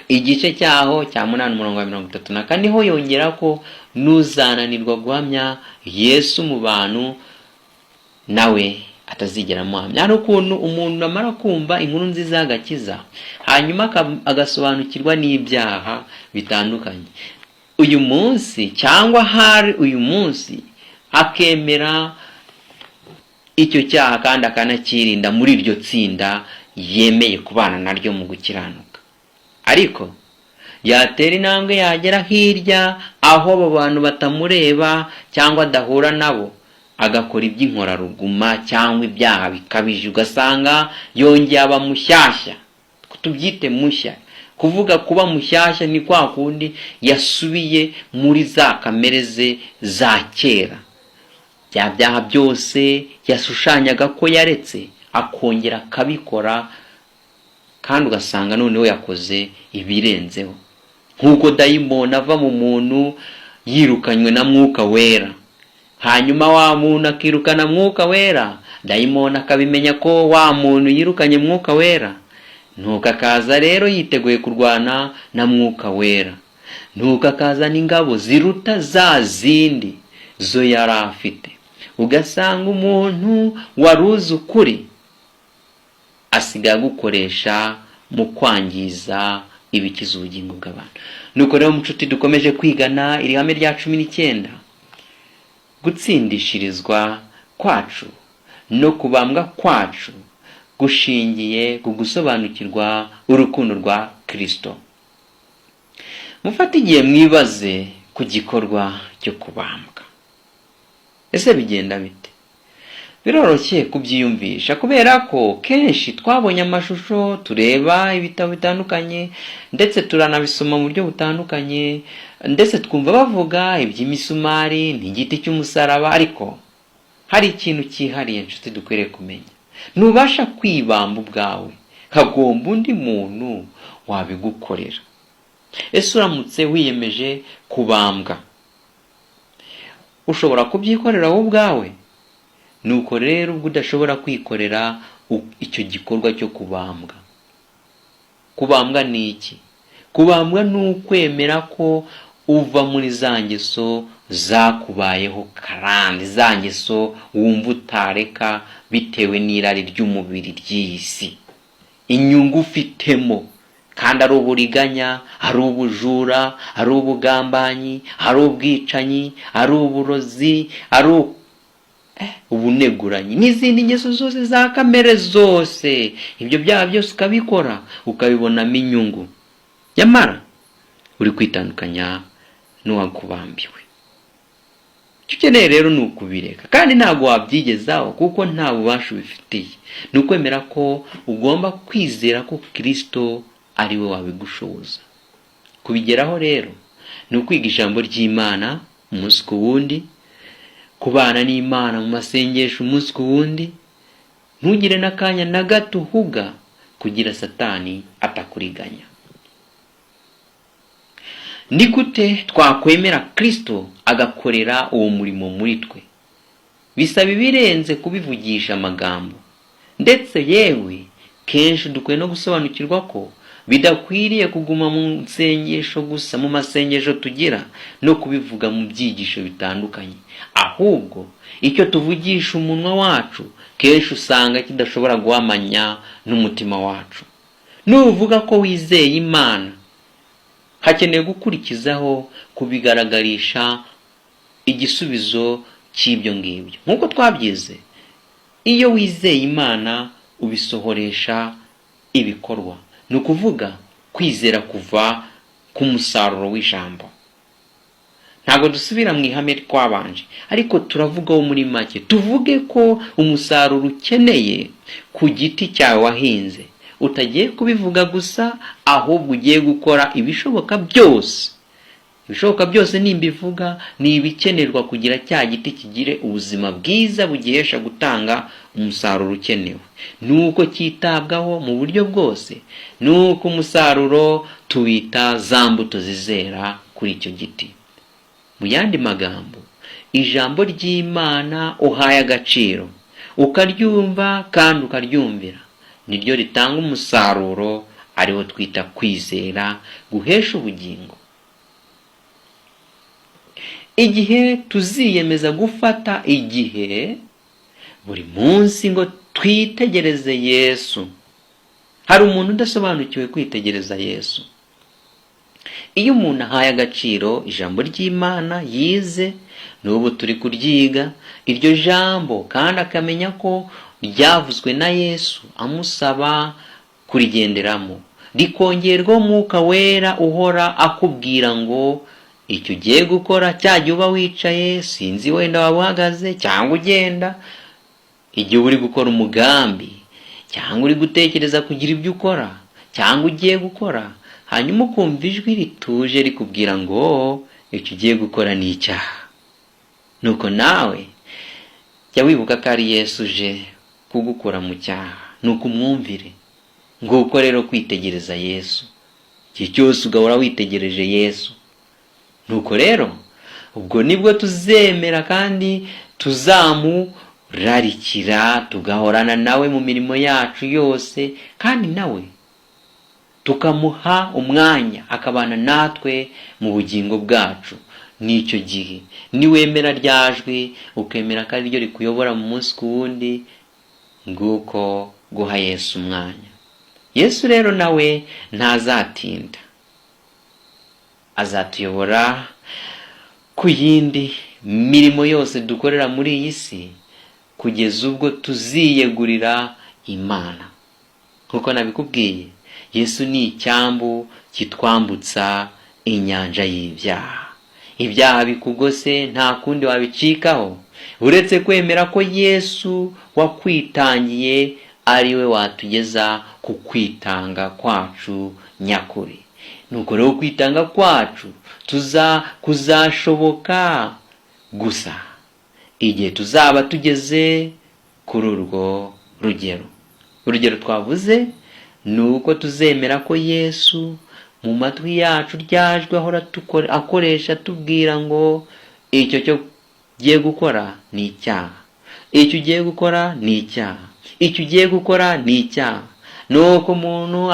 igice cyaho cya 8 umurongo wa 34 niho yongera ko nuzananirwa guhamya Yesu mu bantu nawe atazigera muhamya. Ari ukuntu umuntu amara kumva inkuru nziza y'agakiza, hanyuma agasobanukirwa n'ibyaha bitandukanye uyu munsi, cyangwa hari uyu munsi akemera icyo cyaha kandi akanakirinda muri iryo tsinda yemeye kubana naryo mu gukiranuka. Ariko yatera intambwe yagera hirya aho abo bantu batamureba cyangwa adahura nabo, agakora iby'inkoraruguma cyangwa ibyaha bikabije, ugasanga yongeye aba mushyashya. Tubyite mushya. Kuvuga kuba mushyashya ni kwa kundi yasubiye muri za kamere ze za kera. Bya byaha byose yashushanyaga ko yaretse akongera akabikora, kandi ugasanga noneho yakoze ibirenzeho. Nk'uko dayimoni ava mu muntu yirukanywe na Mwuka Wera, hanyuma wa muntu akirukana Mwuka Wera, dayimoni akabimenya ko wa muntu yirukanye mwuka wera, nuko akaza rero yiteguye kurwana na mwuka wera, nuko akaza n'ingabo ziruta za zindi zo yari afite. Ugasanga umuntu waruzi ukuri asigaye gukoresha mu kwangiza ibikiza ubugingo bw'abantu. Nuko rero mucuti dukomeje kwigana iri hame rya 19, gutsindishirizwa kwacu no kubambwa kwacu gushingiye ku gusobanukirwa urukundo rwa Kristo. Mufate igihe mwibaze ku gikorwa cyo kubambwa. Ese bigenda bite? Biroroshye kubyiyumvisha kubera ko kenshi twabonye amashusho, tureba ibitabo bitandukanye, ndetse turanabisoma mu buryo butandukanye, ndetse twumva bavuga iby'imisumari n'igiti cy'umusaraba. Ariko hari ikintu cyihariye nshuti dukwiriye kumenya: ntubasha kwibamba ubwawe, hagomba undi muntu wabigukorera. Ese uramutse wiyemeje kubambwa, ushobora kubyikorera wowe ubwawe? Nuko rero ubwo udashobora kwikorera icyo gikorwa cyo kubambwa. Kubambwa ni iki? Kubambwa ni ukwemera ko uva muri za ngeso zakubayeho karande, za ngeso wumva utareka bitewe n'irari ry'umubiri ry'iyi si, inyungu ufitemo, kandi ari uburiganya, ari ubujura, ari ubugambanyi, ari ubwicanyi, ari uburozi, ari ubuneguranyi n'izindi ngeso zose za kamere zose. Ibyo byaha byose ukabikora ukabibonamo inyungu, nyamara uri kwitandukanya n'uwakubambiwe. Icyo ukeneye rero ni ukubireka, kandi ntabwo wabyigezaho kuko nta bubasha ubifitiye. Ni ukwemera ko ugomba kwizera ko Kristo ari we wabigushoboza. Kubigeraho rero ni ukwiga ijambo ry'Imana umunsi ku wundi, kubana n'Imana mu masengesho umunsi ku wundi, ntugire n'akanya na gato uhuga kugira Satani atakuriganya. Ni gute twakwemera Kristo agakorera uwo murimo muri twe? Bisaba ibirenze kubivugisha amagambo, ndetse yewe kenshi dukwiye no gusobanukirwa ko bidakwiriye kuguma mu nsengesho gusa, mu masengesho tugira, no kubivuga mu byigisho bitandukanye. Ahubwo icyo tuvugisha umunwa wacu kenshi usanga kidashobora guhamanya n'umutima wacu. Nuvuga ko wizeye Imana, hakeneye gukurikizaho kubigaragarisha igisubizo cy'ibyo ngibyo. Nk'uko twabyize, iyo wizeye Imana ubisohoresha ibikorwa. Ni ukuvuga kwizera kuva ku musaruro w'ijambo. Ntabwo dusubira mu ihame twabanje, ariko turavugaho muri make. Tuvuge ko umusaruro ukeneye ku giti cyawe wahinze, utagiye kubivuga gusa, ahubwo ugiye gukora ibishoboka byose. Ibishoboka byose nimbivuga ni ibikenerwa kugira cya giti kigire ubuzima bwiza bugihesha gutanga umusaruro ukenewe. Nuko cyitabwaho mu buryo bwose, nuko umusaruro tuwita za mbuto zizera kuri icyo giti. Mu yandi magambo, ijambo ry'Imana uhaye agaciro, ukaryumva kandi ukaryumvira, niryo ritanga umusaruro, ariwo twita kwizera guhesha ubugingo. Igihe tuziyemeza gufata igihe buri munsi ngo twitegereze Yesu. Hari umuntu udasobanukiwe kwitegereza Yesu. Iyo umuntu ahaye agaciro ijambo ry'Imana yize, n'ubu turi kuryiga iryo jambo, kandi akamenya ko ryavuzwe na Yesu amusaba kurigenderamo, rikongerwa Mwuka Wera uhora akubwira ngo icyo ugiye gukora, cyajya uba wicaye, sinzi wenda waba uhagaze cyangwa ugenda, igihe uri gukora umugambi cyangwa uri gutekereza kugira ibyo ukora cyangwa ugiye gukora, hanyuma ukumva ijwi rituje rikubwira ngo icyo ugiye gukora ni icyaha. Nuko nawe jya wibuka ko ari Yesu uje kugukura mu cyaha, nuko umwumvire. Nguko rero kwitegereza Yesu, igihe cyose ugahora witegereje Yesu. Nuko rero ubwo nibwo tuzemera kandi rarikira tugahorana nawe mu mirimo yacu yose, kandi nawe tukamuha umwanya akabana natwe mu bugingo bwacu. N'icyo gihe niwemera ryajwi ukemera ko ari ryo rikuyobora mu munsi ku wundi, nguko guha Yesu umwanya. Yesu rero nawe ntazatinda, azatuyobora ku yindi mirimo yose dukorera muri iyi si kugeza ubwo tuziyegurira Imana. Nkuko nabikubwiye, Yesu ni icyambu kitwambutsa inyanja y'ibyaha. Ibyaha bikugose nta kundi wabicikaho uretse kwemera ko Yesu wakwitangiye ari we watugeza ku kwitanga kwacu nyakuri. Nuko rero kwitanga kwacu kuzashoboka gusa igihe tuzaba tugeze kuri urwo rugero. Urugero twavuze ni uko tuzemera ko Yesu mu matwi yacu ryajwe ahora akoresha tubwira ngo icyo cyo ugiye gukora ni icyaha, icyo ugiye gukora ni icyaha, icyo ugiye gukora ni icyaha. Nuko umuntu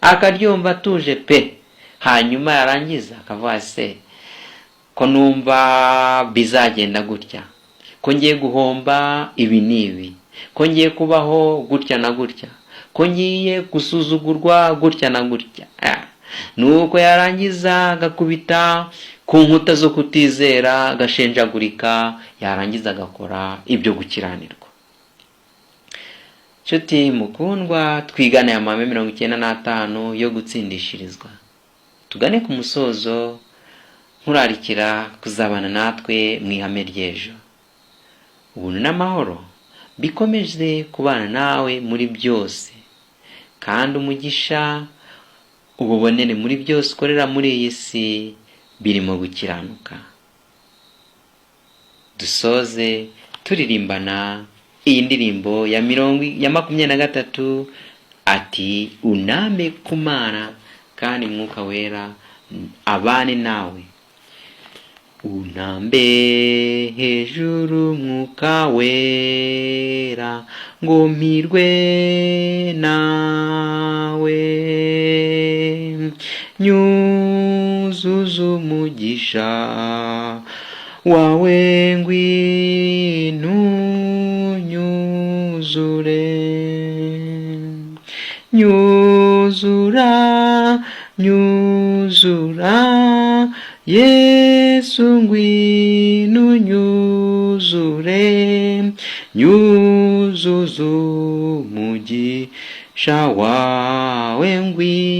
akaryumva atuje pe, hanyuma yarangiza akavuga se ko numva bizagenda gutya, ko ngiye guhomba ibi n'ibi, ko ngiye kubaho gutya na gutya, ko ngiye gusuzugurwa gutya na gutya. Nuko yarangiza agakubita ku nkuta zo kutizera, agashenjagurika, yarangiza agakora ibyo gukiranirwa. Nshuti mukundwa, twigane aya mahame 95 yo gutsindishirizwa. Tugane ku musozo, nkurarikira kuzabana natwe mu ihame ry'ejo. Ubuntu n'amahoro bikomeze kubana nawe muri byose, kandi umugisha ububonere muri byose ukorera muri iyi si birimo gukiranuka. Dusoze turirimbana iyi ndirimbo ya 23 ati unambe kumana kandi Mwuka Wera abane nawe. Unambe hejuru Mwuka Wera ngo mpirwe nawe, nyuzuza umugisha wawe ngwino nyuzure, nyuzura Yesu ngwino nyuzure, nyuzuza umugisha wawe ngwino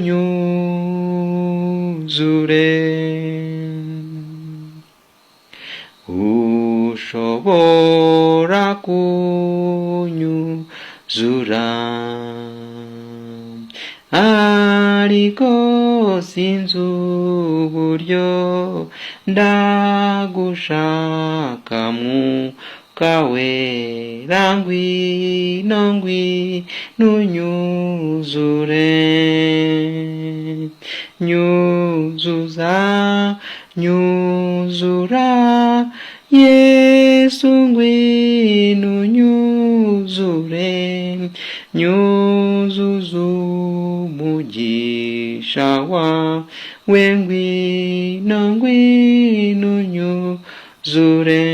nyuzure. Ushobora kunyuzura ariko sinzi uburyo, ndagushaka Mwuka Wera ngwino nyuzure, nyuzura Yesu ngwino nyuzure, nyuzuza umugisha wawe ngwino nyuzure.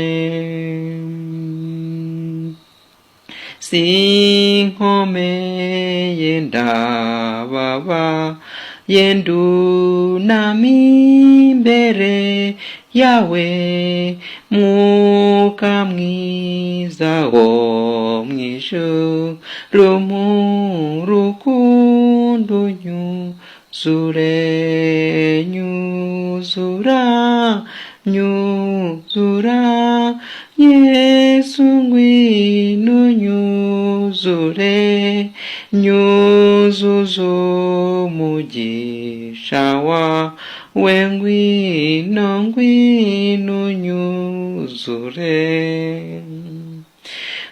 Sinkomeye ndababaye ndunamye imbere yawe, Mwuka mwiza wo mw'ijuru mu rukundo nyuzura Yesu ngwino nyuzure, nyuzuza umugisha wawe ngwino nyuzure,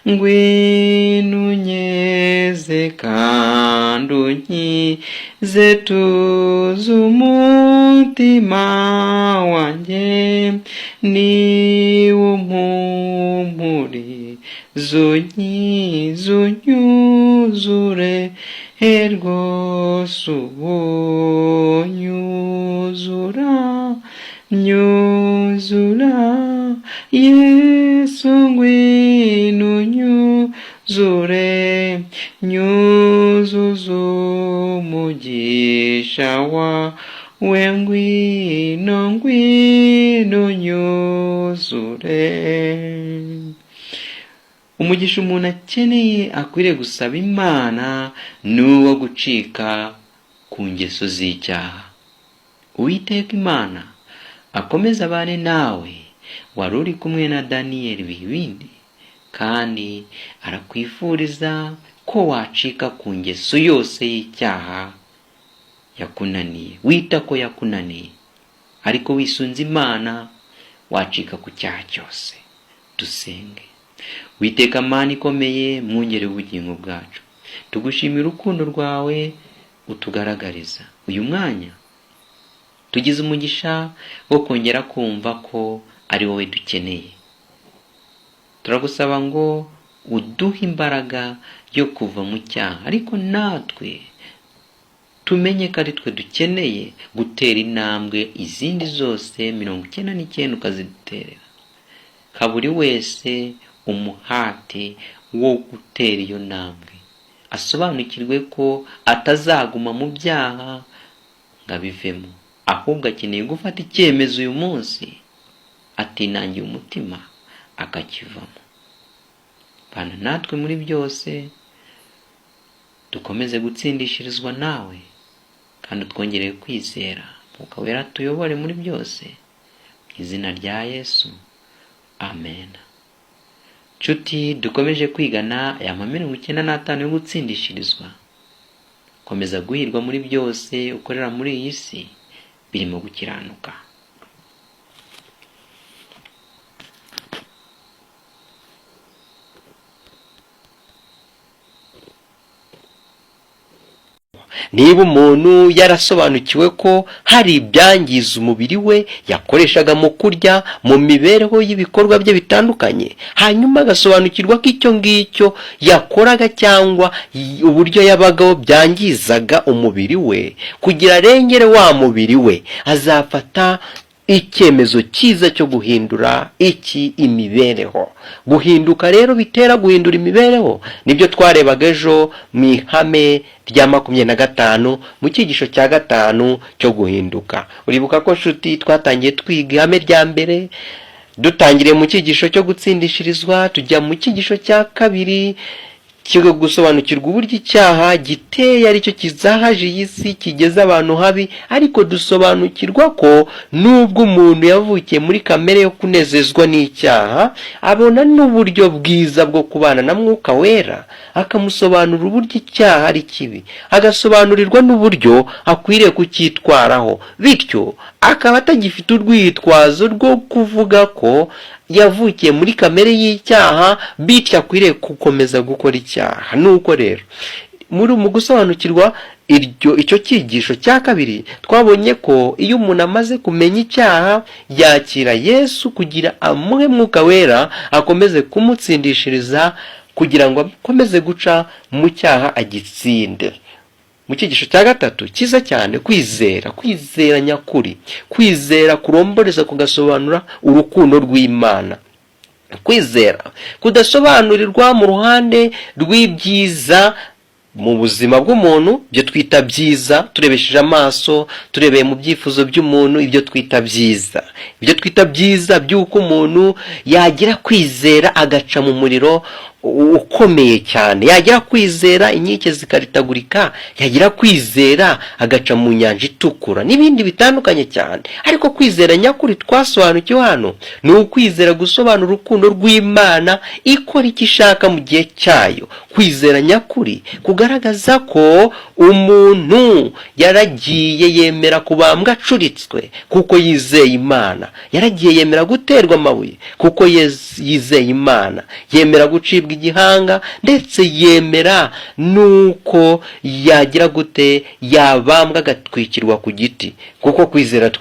ngwino unyeze kandi unkize, tuze umutima wanjye ni umumpuri zunyuzure rwose ubunyuzura nyuzura Yesu ngwino unyuzure nyuzuza umugisha wawe ngwino nyuzure. Umugisha umuntu akeneye akwiriye gusaba Imana ni uwo gucika ku ngeso z'icyaha. Uwiteka Imana akomeze abane nawe wari uri kumwe na Daniyeli Bihibindi, kandi arakwifuriza ko wacika ku ngeso yose y'icyaha yakunaniye. Wita ko yakunaniye, ariko wisunze Imana wacika ku cyaha cyose. Dusenge. Witeka Mana ikomeye, mwungeri w'ubugingo bwacu, tugushimira urukundo rwawe utugaragariza. Uyu mwanya tugize umugisha wo kongera kumva ko ari wowe dukeneye. Turagusaba ngo uduhe imbaraga yo kuva mu cyaha, ariko natwe tumenye ko ari twe dukeneye gutera intambwe izindi zose 99 ukaziduterera. Kaburi wese umuhate wo gutera iyo ntambwe, asobanukirwe ko atazaguma mu byaha ngo abivemo, ahubwo akeneye gufata icyemezo uyu munsi atinangiye umutima akakivamo. Bana natwe muri byose, dukomeze gutsindishirizwa nawe, kandi twongereye kwizera. Mwuka Wera tuyobore muri byose, mu izina rya Yesu, amen. Nshuti, dukomeje kwigana aya 95 yo gutsindishirizwa. Komeza guhirwa muri byose ukorera muri iyi si birimo gukiranuka. Niba umuntu yarasobanukiwe ko hari ibyangiza umubiri we yakoreshaga mu kurya, mu mibereho y'ibikorwa bye bitandukanye, hanyuma agasobanukirwa ko icyo ngicyo yakoraga cyangwa uburyo yabagaho byangizaga umubiri we, kugira arengere wa mubiri we, azafata icyemezo cyiza cyo guhindura imibereho. Guhinduka rero bitera guhindura imibereho, nibyo twarebaga ejo mu ihame rya 25 mu cyigisho cya 5 cyo guhinduka. Uribuka ko nshuti twatangiye twiga ihame rya mbere, dutangiriye mu cyigisho cyo gutsindishirizwa, tujya mu cyigisho cya 2 cyo gusobanukirwa uburyo icyaha giteye aricyo kizahaje iyi si, kigeze abantu habi, ariko dusobanukirwa ko nubwo umuntu yavukiye muri kamere yo kunezezwa n'icyaha, abona n'uburyo bwiza bwo kubana na Mwuka Wera, akamusobanurira uburyo icyaha ari kibi, agasobanurirwa n'uburyo akwiriye kucyitwaraho, bityo akaba atagifite urwitwazo rwo kuvuga ko yavukiye muri kamere y'icyaha, bityo akwiriye gukomeza gukora icyaha. Nuko rero mu gusobanukirwa icyo cyigisho cya 2, twabonye ko iyo umuntu amaze kumenya icyaha, yakira Yesu kugira amuhe Mwuka Wera akomeze kumutsindishiriza, kugira ngo akomeze guca mu cyaha agitsinde. Mu cyigisho cya 3 cyiza cyane, kwizera nyakuri, kwizera kuromboreza kugasobanura urukundo rw'Imana. Kwizera kudasobanurirwa mu ruhande rw'ibyiza mu buzima bw'umuntu, byo twita byiza turebesheje amaso, turebeye mu byifuzo by'umuntu, ibyo twita byiza. Ibyo twita byiza by'uko umuntu yagira kwizera agaca mu muriro ukomeye cyane, yagira kwizera inkike zikaritagurika, yagira kwizera agaca mu nyanja itukura, n'ibindi bitandukanye cyane. Ariko kwizera nyakuri twasobanukiwe hano ni ukwizera gusobanura urukundo rw'Imana ikora icyo ishaka mu gihe cyayo. Kwizera nyakuri kugaragaza ko umuntu yaragiye yemera kubambwa acuritswe kuko yizeye Imana, yaragiye yemera guterwa amabuye kuko yizeye Imana, yemera gucibwa afunga igihanga, ndetse yemera nuko yagira gute, yabambwa agatwikirwa ku giti. Kuko kwizera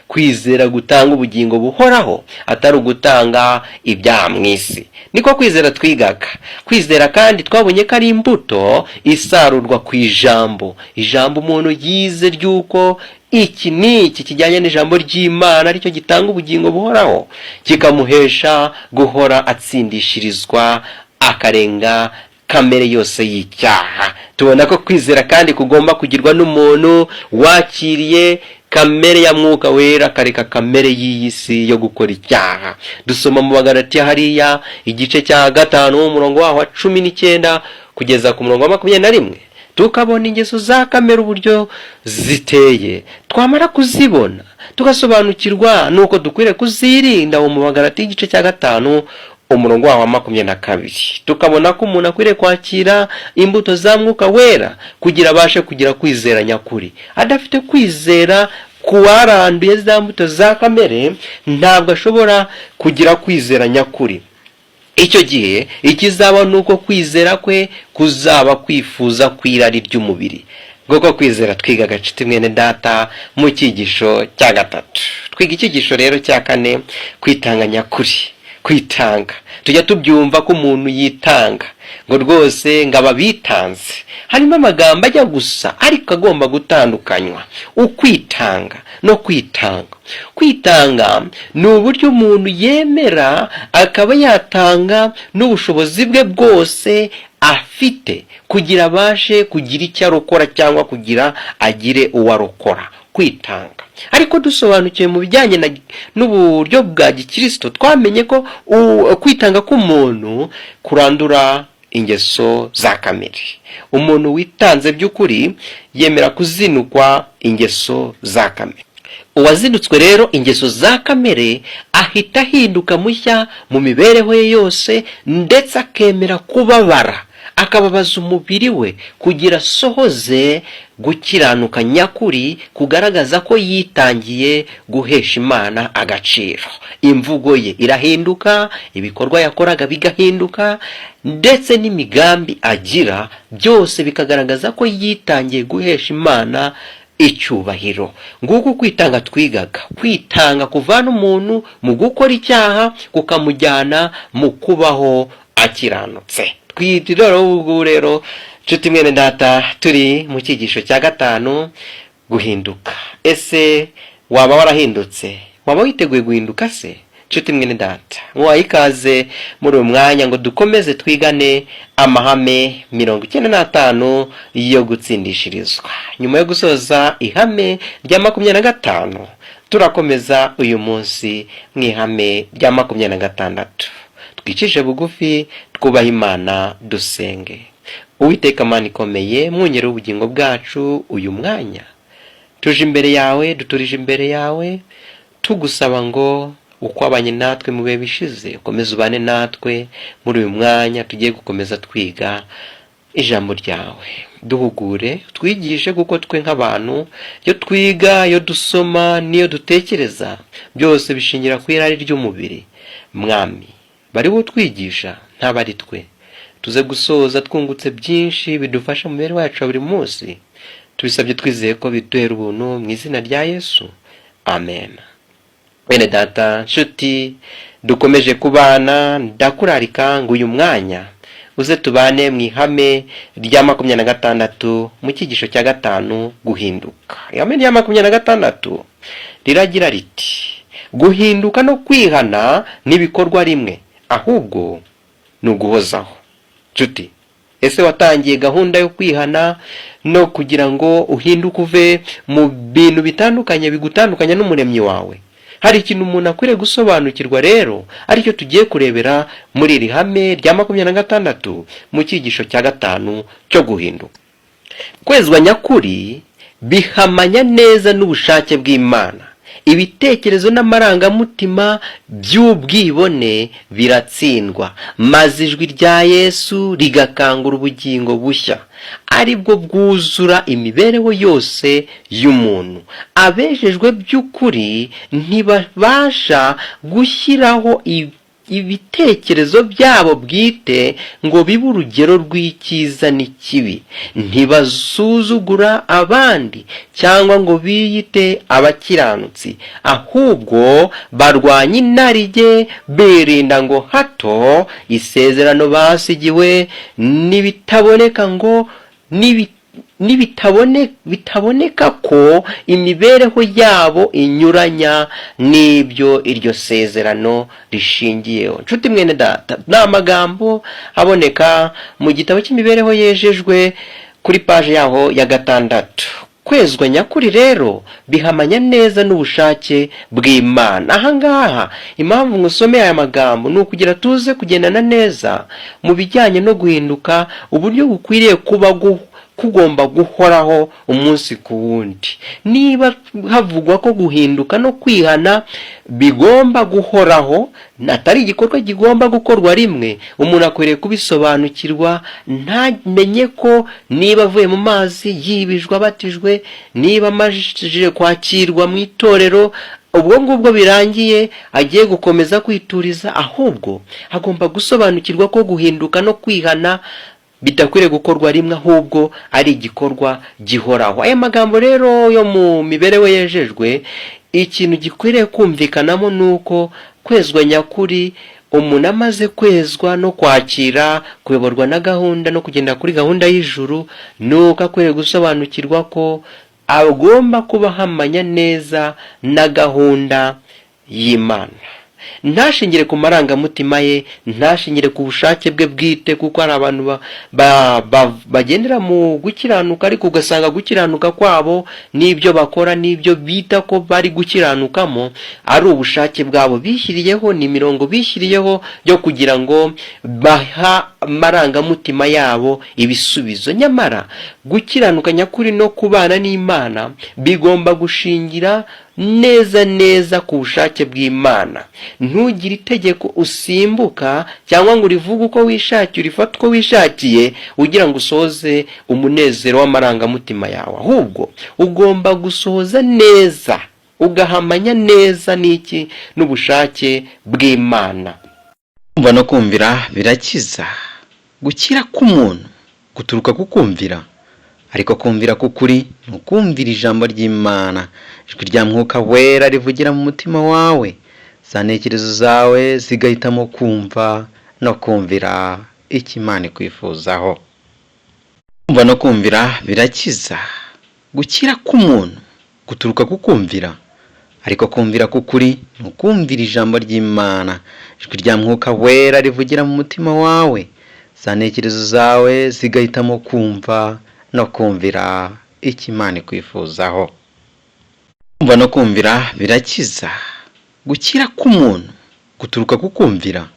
kwizera gutanga ubugingo buhoraho, atari ugutanga ibyaha mu isi. Niko kwizera twigaga. Kwizera kandi twabonye ko ari imbuto isarurwa ku ijambo umuntu yize ry'uko iki n'iki kijyanye n'ijambo ry'Imana aricyo gitanga ubugingo buhoraho, kikamuhesha guhora atsindishirizwa akarenga kamere yose y'icyaha. Tubona ko kwizera kandi kugomba kugirwa n'umuntu wakiriye kamere ya Mwuka Wera, akareka kamere y'iyi si yo gukora icyaha. Dusoma mu Bagalatiya hariya igice cya 5 umurongo waho wa 19 kugeza ku murongo wa 21, tukabona ingeso za kamere uburyo ziteye. Twamara kuzibona tugasobanukirwa nuko dukwiriye kuzirinda. Mu Bagalatiya igice cya 5 umurongo wa 22, tukabona ko umuntu akwiriye kwakira imbuto za Mwuka Wera kugira abashe kugira kwizera nyakuri. Adafite kwizera kuwaranduye za mbuto za kamere, ntabwo ashobora kugira kwizera nyakuri. Icyo gihe ikizaba nuko kwizera kwe kuzaba kwifuza kwirari ry'umubiri. Ngoko kwizera twiga gaciti mwene data mu cyigisho cya 3. Twiga icyigisho rero cya 4, kwitanga nyakuri. Kwitanga, tujya tubyumva ko umuntu yitanga ngo rwose ngaba bitanze. Harimo amagambo ajya gusa ariko agomba gutandukanywa. Ukwitanga no kwitanga. Kwitanga ni uburyo umuntu yemera akaba yatanga n'ubushobozi bwe bwose afite kugira abashe kugira icyo arokora cyangwa kugira agire uwo arokora. Kwitanga. Ariko dusobanukiye mu bijyanye n'uburyo bwa gikristo, twamenye ko kwitanga k'umuntu kurandura ingeso za kamere. Umuntu witanze by'ukuri yemera kuzinukwa ingeso za kamere. Uwazinutswe rero ingeso za kamere ahita ahinduka mushya mu mibereho ye yose, ndetse akemera kubabara, akababaza umubiri we kugira sohoze gukiranuka nyakuri kugaragaza ko yitangiye guhesha Imana agaciro. Imvugo ye irahinduka, ibikorwa yakoraga bigahinduka, ndetse n'imigambi agira byose bikagaragaza ko yitangiye guhesha Imana icyubahiro. Nguko kwitanga twigaga. Kwitanga kuvana umuntu mu gukora icyaha kukamujyana mu kubaho akiranutse. Rero nshuti mwene data, turi mu cyigisho cya 5, guhinduka. Ese waba warahindutse? Waba witeguye guhinduka se? Nshuti mwene data, mwayikaze muri uyu mwanya ngo dukomeze twigane amahame 95 yo gutsindishirizwa. Nyuma yo gusoza ihame rya 25, turakomeza uyu munsi mu ihame rya 26. Twicishe bugufi, twubaha Imana, dusenge. Uwiteka Mana ikomeye, mwungeri w'ubugingo bwacu, uyu mwanya tuje imbere yawe, duturije imbere yawe, tugusaba ngo uko abanye natwe mu bihe bishize ukomeze ubane natwe muri uyu mwanya tugiye gukomeza twiga ijambo ryawe. Duhugure, twigishe, kuko twe nk'abantu iyo twiga, iyo dusoma n'iyo dutekereza, byose bishingira ku irari ry'umubiri. Mwami, bari wo twigisha ntabari twe. Tuze gusoza twungutse byinshi bidufasha mu mibereho yacu buri munsi. Tubisabye twizeye ko biduhera ubuntu mu izina rya Yesu. Amen. Bene data, nshuti, dukomeje kubana, ndakurarika ngo uyu mwanya uze tubane mu ihame rya 26 mu cyigisho cya 5, guhinduka. Ihame rya 26 riragira riti: guhinduka no kwihana n'ibikorwa rimwe, ahubwo ni uguhozaho. Nshuti, ese watangiye gahunda yo kwihana no kugira ngo uhinduke uve mu bintu bitandukanye bigutandukanya n'umuremyi wawe? Hari ikintu umuntu akwiriye gusobanukirwa rero, aricyo tugiye kurebera muri iri hame rya 26 mu cyigisho cya 5 cyo guhinduka. Kwezwa nyakuri bihamanya neza n'ubushake bw'Imana. Ibitekerezo n'amarangamutima by'ubwibone biratsindwa, maze ijwi rya Yesu rigakangura ubugingo bushya, aribwo bwuzura imibereho yose y'umuntu. Abejejwe by'ukuri ntibabasha gushyiraho ibitekerezo byabo bwite ngo bibe urugero rw'icyiza n'ikibi. Ntibasuzugura abandi cyangwa ngo biyite abakiranutsi, ahubwo barwanya inarijye, birinda ngo hato isezerano basigiwe bitaboneka ko imibereho yabo inyuranya n'ibyo iryo sezerano rishingiyeho. Nshuti mwene data, ni amagambo aboneka mu gitabo cy'imibereho yejejwe kuri paje yaho ya 6. Kwezwa nyakuri rero bihamanya neza n'ubushake bw'Imana. Ahangaha impamvu ngusomeye aya magambo ni ukugira tuze kugendana neza mu bijyanye no guhinduka, uburyo bukwiriye kuba kugomba guhoraho umunsi ku wundi. Niba havugwa ko guhinduka no kwihana bigomba guhoraho, atari igikorwa kigomba gukorwa rimwe, umuntu akwiriye kubisobanukirwa, ntamenye ko niba avuye mu mazi yibijwe abatijwe, niba amajije kwakirwa mu itorero ubwo ngubwo birangiye agiye gukomeza kwituriza, ahubwo agomba gusobanukirwa ko guhinduka no kwihana bidakwiriye gukorwa rimwe, ahubwo ari igikorwa gihoraho. Aya magambo rero yo mu mibereho yejejwe, ikintu gikwiriye kumvikanamo nuko kwezwa nyakuri, umuntu amaze kwezwa no kwakira kuyoborwa na gahunda no kugenda kuri gahunda y'ijuru, nuko akwiriye gusobanukirwa ko agomba kuba hamanya neza na gahunda y'Imana. Ntashingire ku marangamutima ye, ntashingire ku bushake bwe bwite, kuko hari abantu bagendera mu gukiranuka ariko ugasanga gukiranuka kwabo n'ibyo bakora n'ibyo bita ko bari gukiranukamo ari ubushake bwabo bishyiriyeho, ni imirongo bishyiriyeho yo kugira ngo baha amarangamutima yabo ibisubizo. Nyamara gukiranuka nyakuri no kubana n'Imana bigomba gushingira neza ku bushake bw'Imana. Ntugire itegeko usimbuka cyangwa ngo urivuge uko wishakiye, urifata uko wishakiye ugira ngo usohoze umunezero w'amarangamutima yawe, ahubwo ugomba gusohoza neza, ugahamanya neza n'iki n'ubushake bw'Imana. Kumva no kumvira birakiza. Gukira k'umuntu guturuka ku kumvira, ariko kumvira k'ukuri ni ukumvira ijambo ry'Imana, ijwi rya Mwuka Wera rivugira mu mutima wawe, za ntekerezo zawe zigahitamo kumva no kumvira icyo Imana ikwifuzaho. Kumva no kumvira birakiza. Gukira k'umuntu guturuka ku kumvira, ariko kumvira k'ukuri ni ukumvira ijambo ry'Imana, ijwi rya Mwuka Wera rivugira mu mutima wawe, za ntekerezo zawe zigahitamo kumva no kumvira icyo Imana ikwifuzaho. Kumva no kumvira birakiza. Gukira k'umuntu guturuka ku kumvira,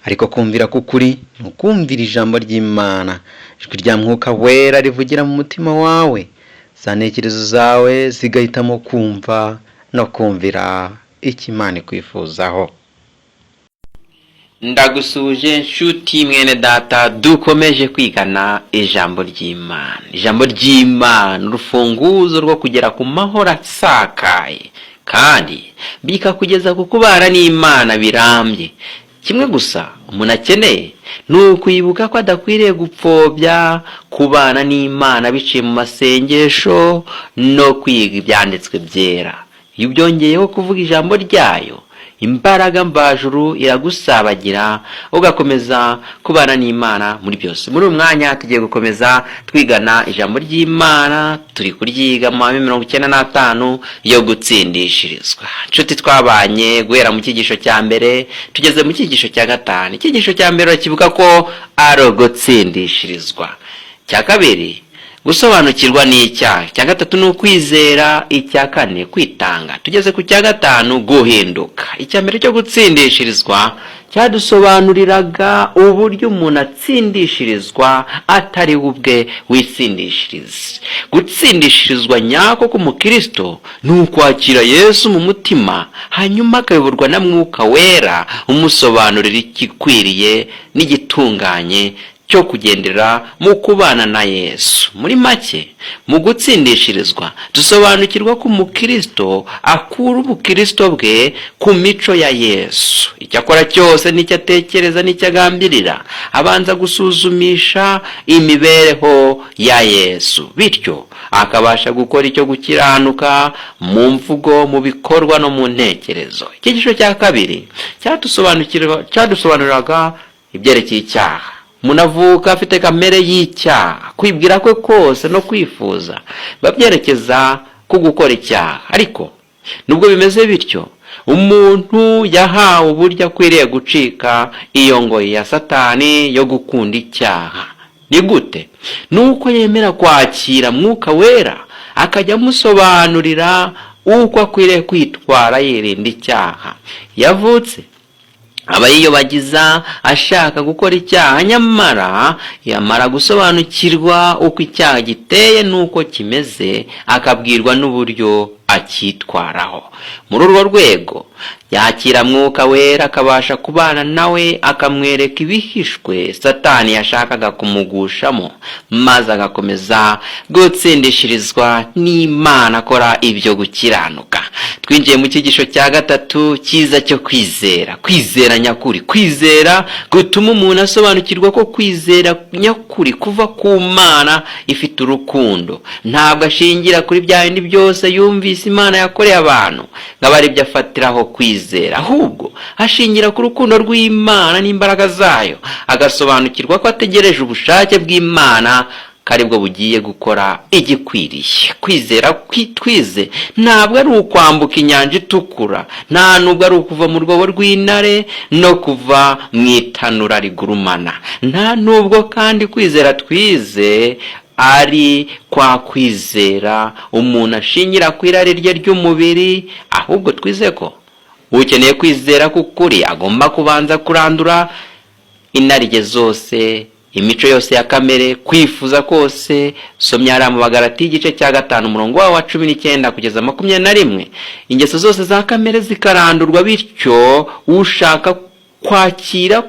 ariko kumvira k'ukuri ni ukumvira ijambo ry'Imana, ijwi rya Mwuka Wera rivugira mu mutima wawe, za ntekerezo zawe zigahitamo kumva no kumvira icyo Imana ikwifuzaho. Ndagusuje nshuti mwene data, dukomeje kwigana ijambo ry'Imana. Ijambo ry'Imana urufunguzo rwo kugera ku mahoro asakaye kandi bikakugeza ku kubana n'Imana birambye. Kimwe gusa umuntu akeneye ni ukwibuka ko adakwiriye gupfobya kubana n'Imana biciye mu masengesho no kwiga ibyanditswe byera. Iyo byongeyeho kuvuga ijambo ryayo, imbaraga mbajuru iragusabagira ugakomeza kubana n'Imana muri byose. Muri umwanya tugiye gukomeza twigana ijambo ry'Imana, turi kuryiga mu 95 yo gutsindishirizwa. Nshuti twabanye guhera mu cyigisho cya mbere tugeze mu cyigisho cya 5. Icyigisho cya mbere urakibuka ko ari gutsindishirizwa. Cya kabiri gusobanukirwa n'icyaha, cya gatatu ni ukwizera, icya kane kwitanga. Tugeze ku cya 5 guhinduka. Icya mbere cyo gutsindishirizwa cyadusobanuriraga uburyo umuntu atsindishirizwa atari ubwe witsindishiriza. Gutsindishirizwa nyako k'umukristo ni ukwakira Yesu mu mutima, hanyuma akayoborwa na Mwuka Wera umusobanurira ikikwiriye n'igitunganye cyo kugendera mu kubana na Yesu. Muri make, mu gutsindishirizwa dusobanukirwa ko umukristo akura ubukristo bwe ku mico ya Yesu. Icyo akora cyose n'icyo atekereza n'icyo agambirira abanza gusuzumisha imibereho ya Yesu, bityo akabasha gukora icyo gukiranuka mu mvugo, mu bikorwa no mu ntekerezo. Icyigisho cya kabiri cyadusobanuriraga ibyerekeye icyaha. Munavuka afite kamere y'icyaha, kwibwira kwe kose no kwifuza babyerekeza ku gukora icyaha. Ariko nubwo bimeze bityo, umuntu yahawe uburyo akwiriye gucika iyo ngoyi ya Satani yo gukunda icyaha. Ni gute? Nuko yemera kwakira Mwuka Wera akajya amusobanurira uko akwiriye kwitwara yirinda icyaha. Yavutse aba yiyobagiza ashaka gukora icyaha, yamara gusobanukirwa uko icyaha giteye n'uko kimeze, akabwirwa n'uburyo akitwaraho. Muri urwo rwego yakira Mwuka Wera akabasha kubana nawe, akamwereka ibihishwe Satani yashakaga kumugushamo, maze agakomeza gutsindishirizwa n'Imana akora ibyo gukiranuka. Twinjiye mu cyigisho cya gatatu cyiza cyo kwizera. Kwizera nyakuri. Kwizera gutuma umuntu asobanukirwa ko kwizera nyakuri kuva ku Mana ifite urukundo. Ntabwo ashingira kuri bya bindi byose yumvise Imana yakoreye abantu nk'abari byo afatiraho kwizera, ahubwo ashingira ku rukundo rw'Imana n'imbaraga zayo, agasobanukirwa ko ategereje ubushake bw'Imana karibwo bugiye gukora igikwiriye. Kwizera kwitwize ntabwo ari ukwambuka inyanja itukura, nta nubwo ari ukuva mu rwobo rw'intare no kuva mu itanura rigurumana, nta nubwo kandi kwizera twize ari kwa kwizera umuntu ashingira ku irari rye ry'umubiri, ahubwo twize ko ukeneye kwizera k'ukuri agomba kubanza kurandura inarijye zose, imico yose ya kamere, kwifuza kose. Somya mu Bagalati igice cya 5 umurongo wa 19 kugeza 21. Ingeso zose za kamere zikarandurwa, bityo ushaka kwakira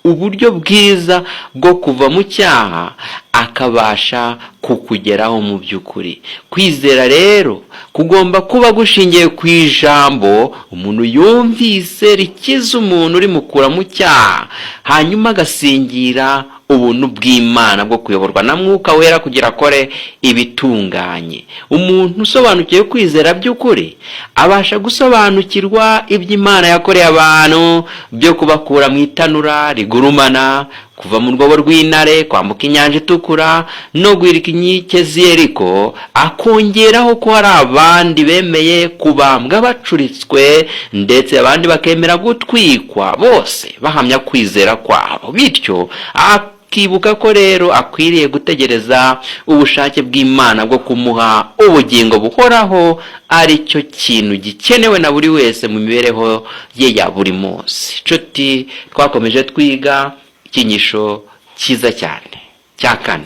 uburyo bwiza bwo kuva mu cyaha akabasha kukugeraho mu by'ukuri. Kwizera rero kugomba kuba gushingiye ku ijambo umuntu yumvise rikiza umuntu rimukura mu cyaha, hanyuma agasingira ubuntu bw'Imana bwo kuyoborwa na Mwuka Wera kugira akore ibitunganye. Umuntu usobanukiye kwizera by'ukuri abasha gusobanukirwa iby'Imana yakoreye abantu byo kubakura mu itanura rigurumana, kuva mu rwobo rw'intare, kwambuka inyanja itukura no guhirika inkike z'i Yeriko, akongeraho ko hari abandi bemeye kubambwa bacuritswe, ndetse abandi bakemera gutwikwa, bose bahamya kwizera kwabo. Bityo akibuka ko rero akwiriye gutegereza ubushake bw'Imana bwo kumuha ubugingo buhoraho, ari cyo kintu gikenewe na buri wese mu mibereho ye ya buri munsi. Nshuti, twakomeje twiga ikinyisho cyiza cyane cya 4,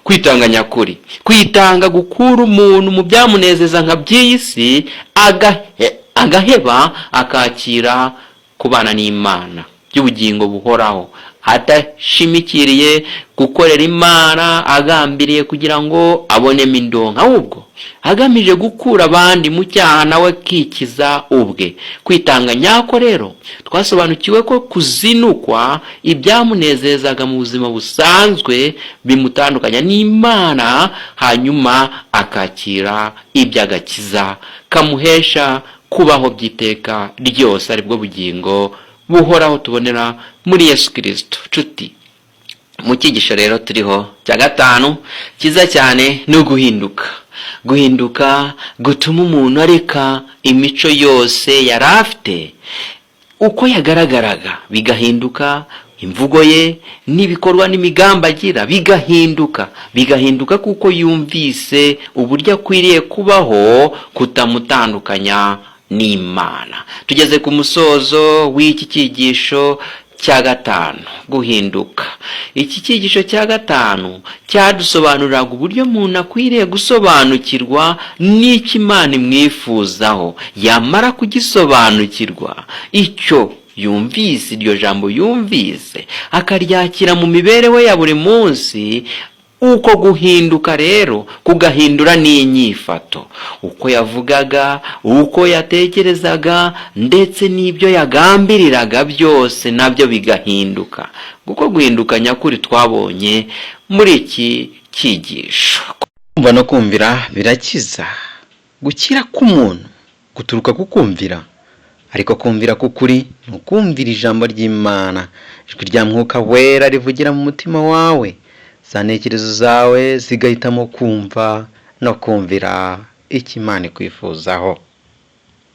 kwitanga nyakuri. Kwitanga gukura umuntu mu byamunezeza nka by'isi, agaheba akakira kubana n'Imana by'ubugingo buhoraho, adashimikiriye gukorera Imana agambiriye kugira ngo abonemo indonke, ahubwo agamije gukura abandi mu cyaha nawe akikiza ubwe. Kwitanga nyako rero twasobanukiwe ko kuzinukwa ibyamunezezaga mu buzima busanzwe bimutandukanya n'Imana, hanyuma akakira iby'agakiza kamuhesha kubaho by'iteka ryose, aribwo bugingo buhoraho tubonera muri Yesu Kristo. Nshuti, mu cyigisho rero turiho cya 5 cyiza cyane no guhinduka gutuma umuntu areka imico yose yari afite uko yagaragaraga, bigahinduka imvugo ye n'ibikorwa n'imigambi agira bigahinduka kuko yumvise uburyo akwiriye kubaho kutamutandukanya n'Imana. Tugeze ku musozo w'iki cyigisho cya 5, guhinduka. Iki cyigisho cya 5 cyadusobanuriraga uburyo umuntu akwiriye gusobanukirwa n'icyo Imana imwifuzaho, yamara kugisobanukirwa icyo yumvise iryo jambo yumvise akaryakira mu mibereho ya buri munsi, uko guhinduka rero kugahindura n'inyifato, uko yavugaga, uko yatekerezaga, ndetse n'ibyo yagambiriraga byose nabyo bigahinduka. Kuko guhinduka nyakuri twabonye muri iki cyigisho. Kumva no kumvira birakiza. Gukira k'umuntu guturuka ku kumvira, ariko kumvira k'ukuri ni ukumvira ijambo ry'Imana, ijwi rya Mwuka Wera rivugira mu mutima wawe, za ntekerezo zawe zigahitamo kumva no kumvira icyo Imana ikwifuzaho.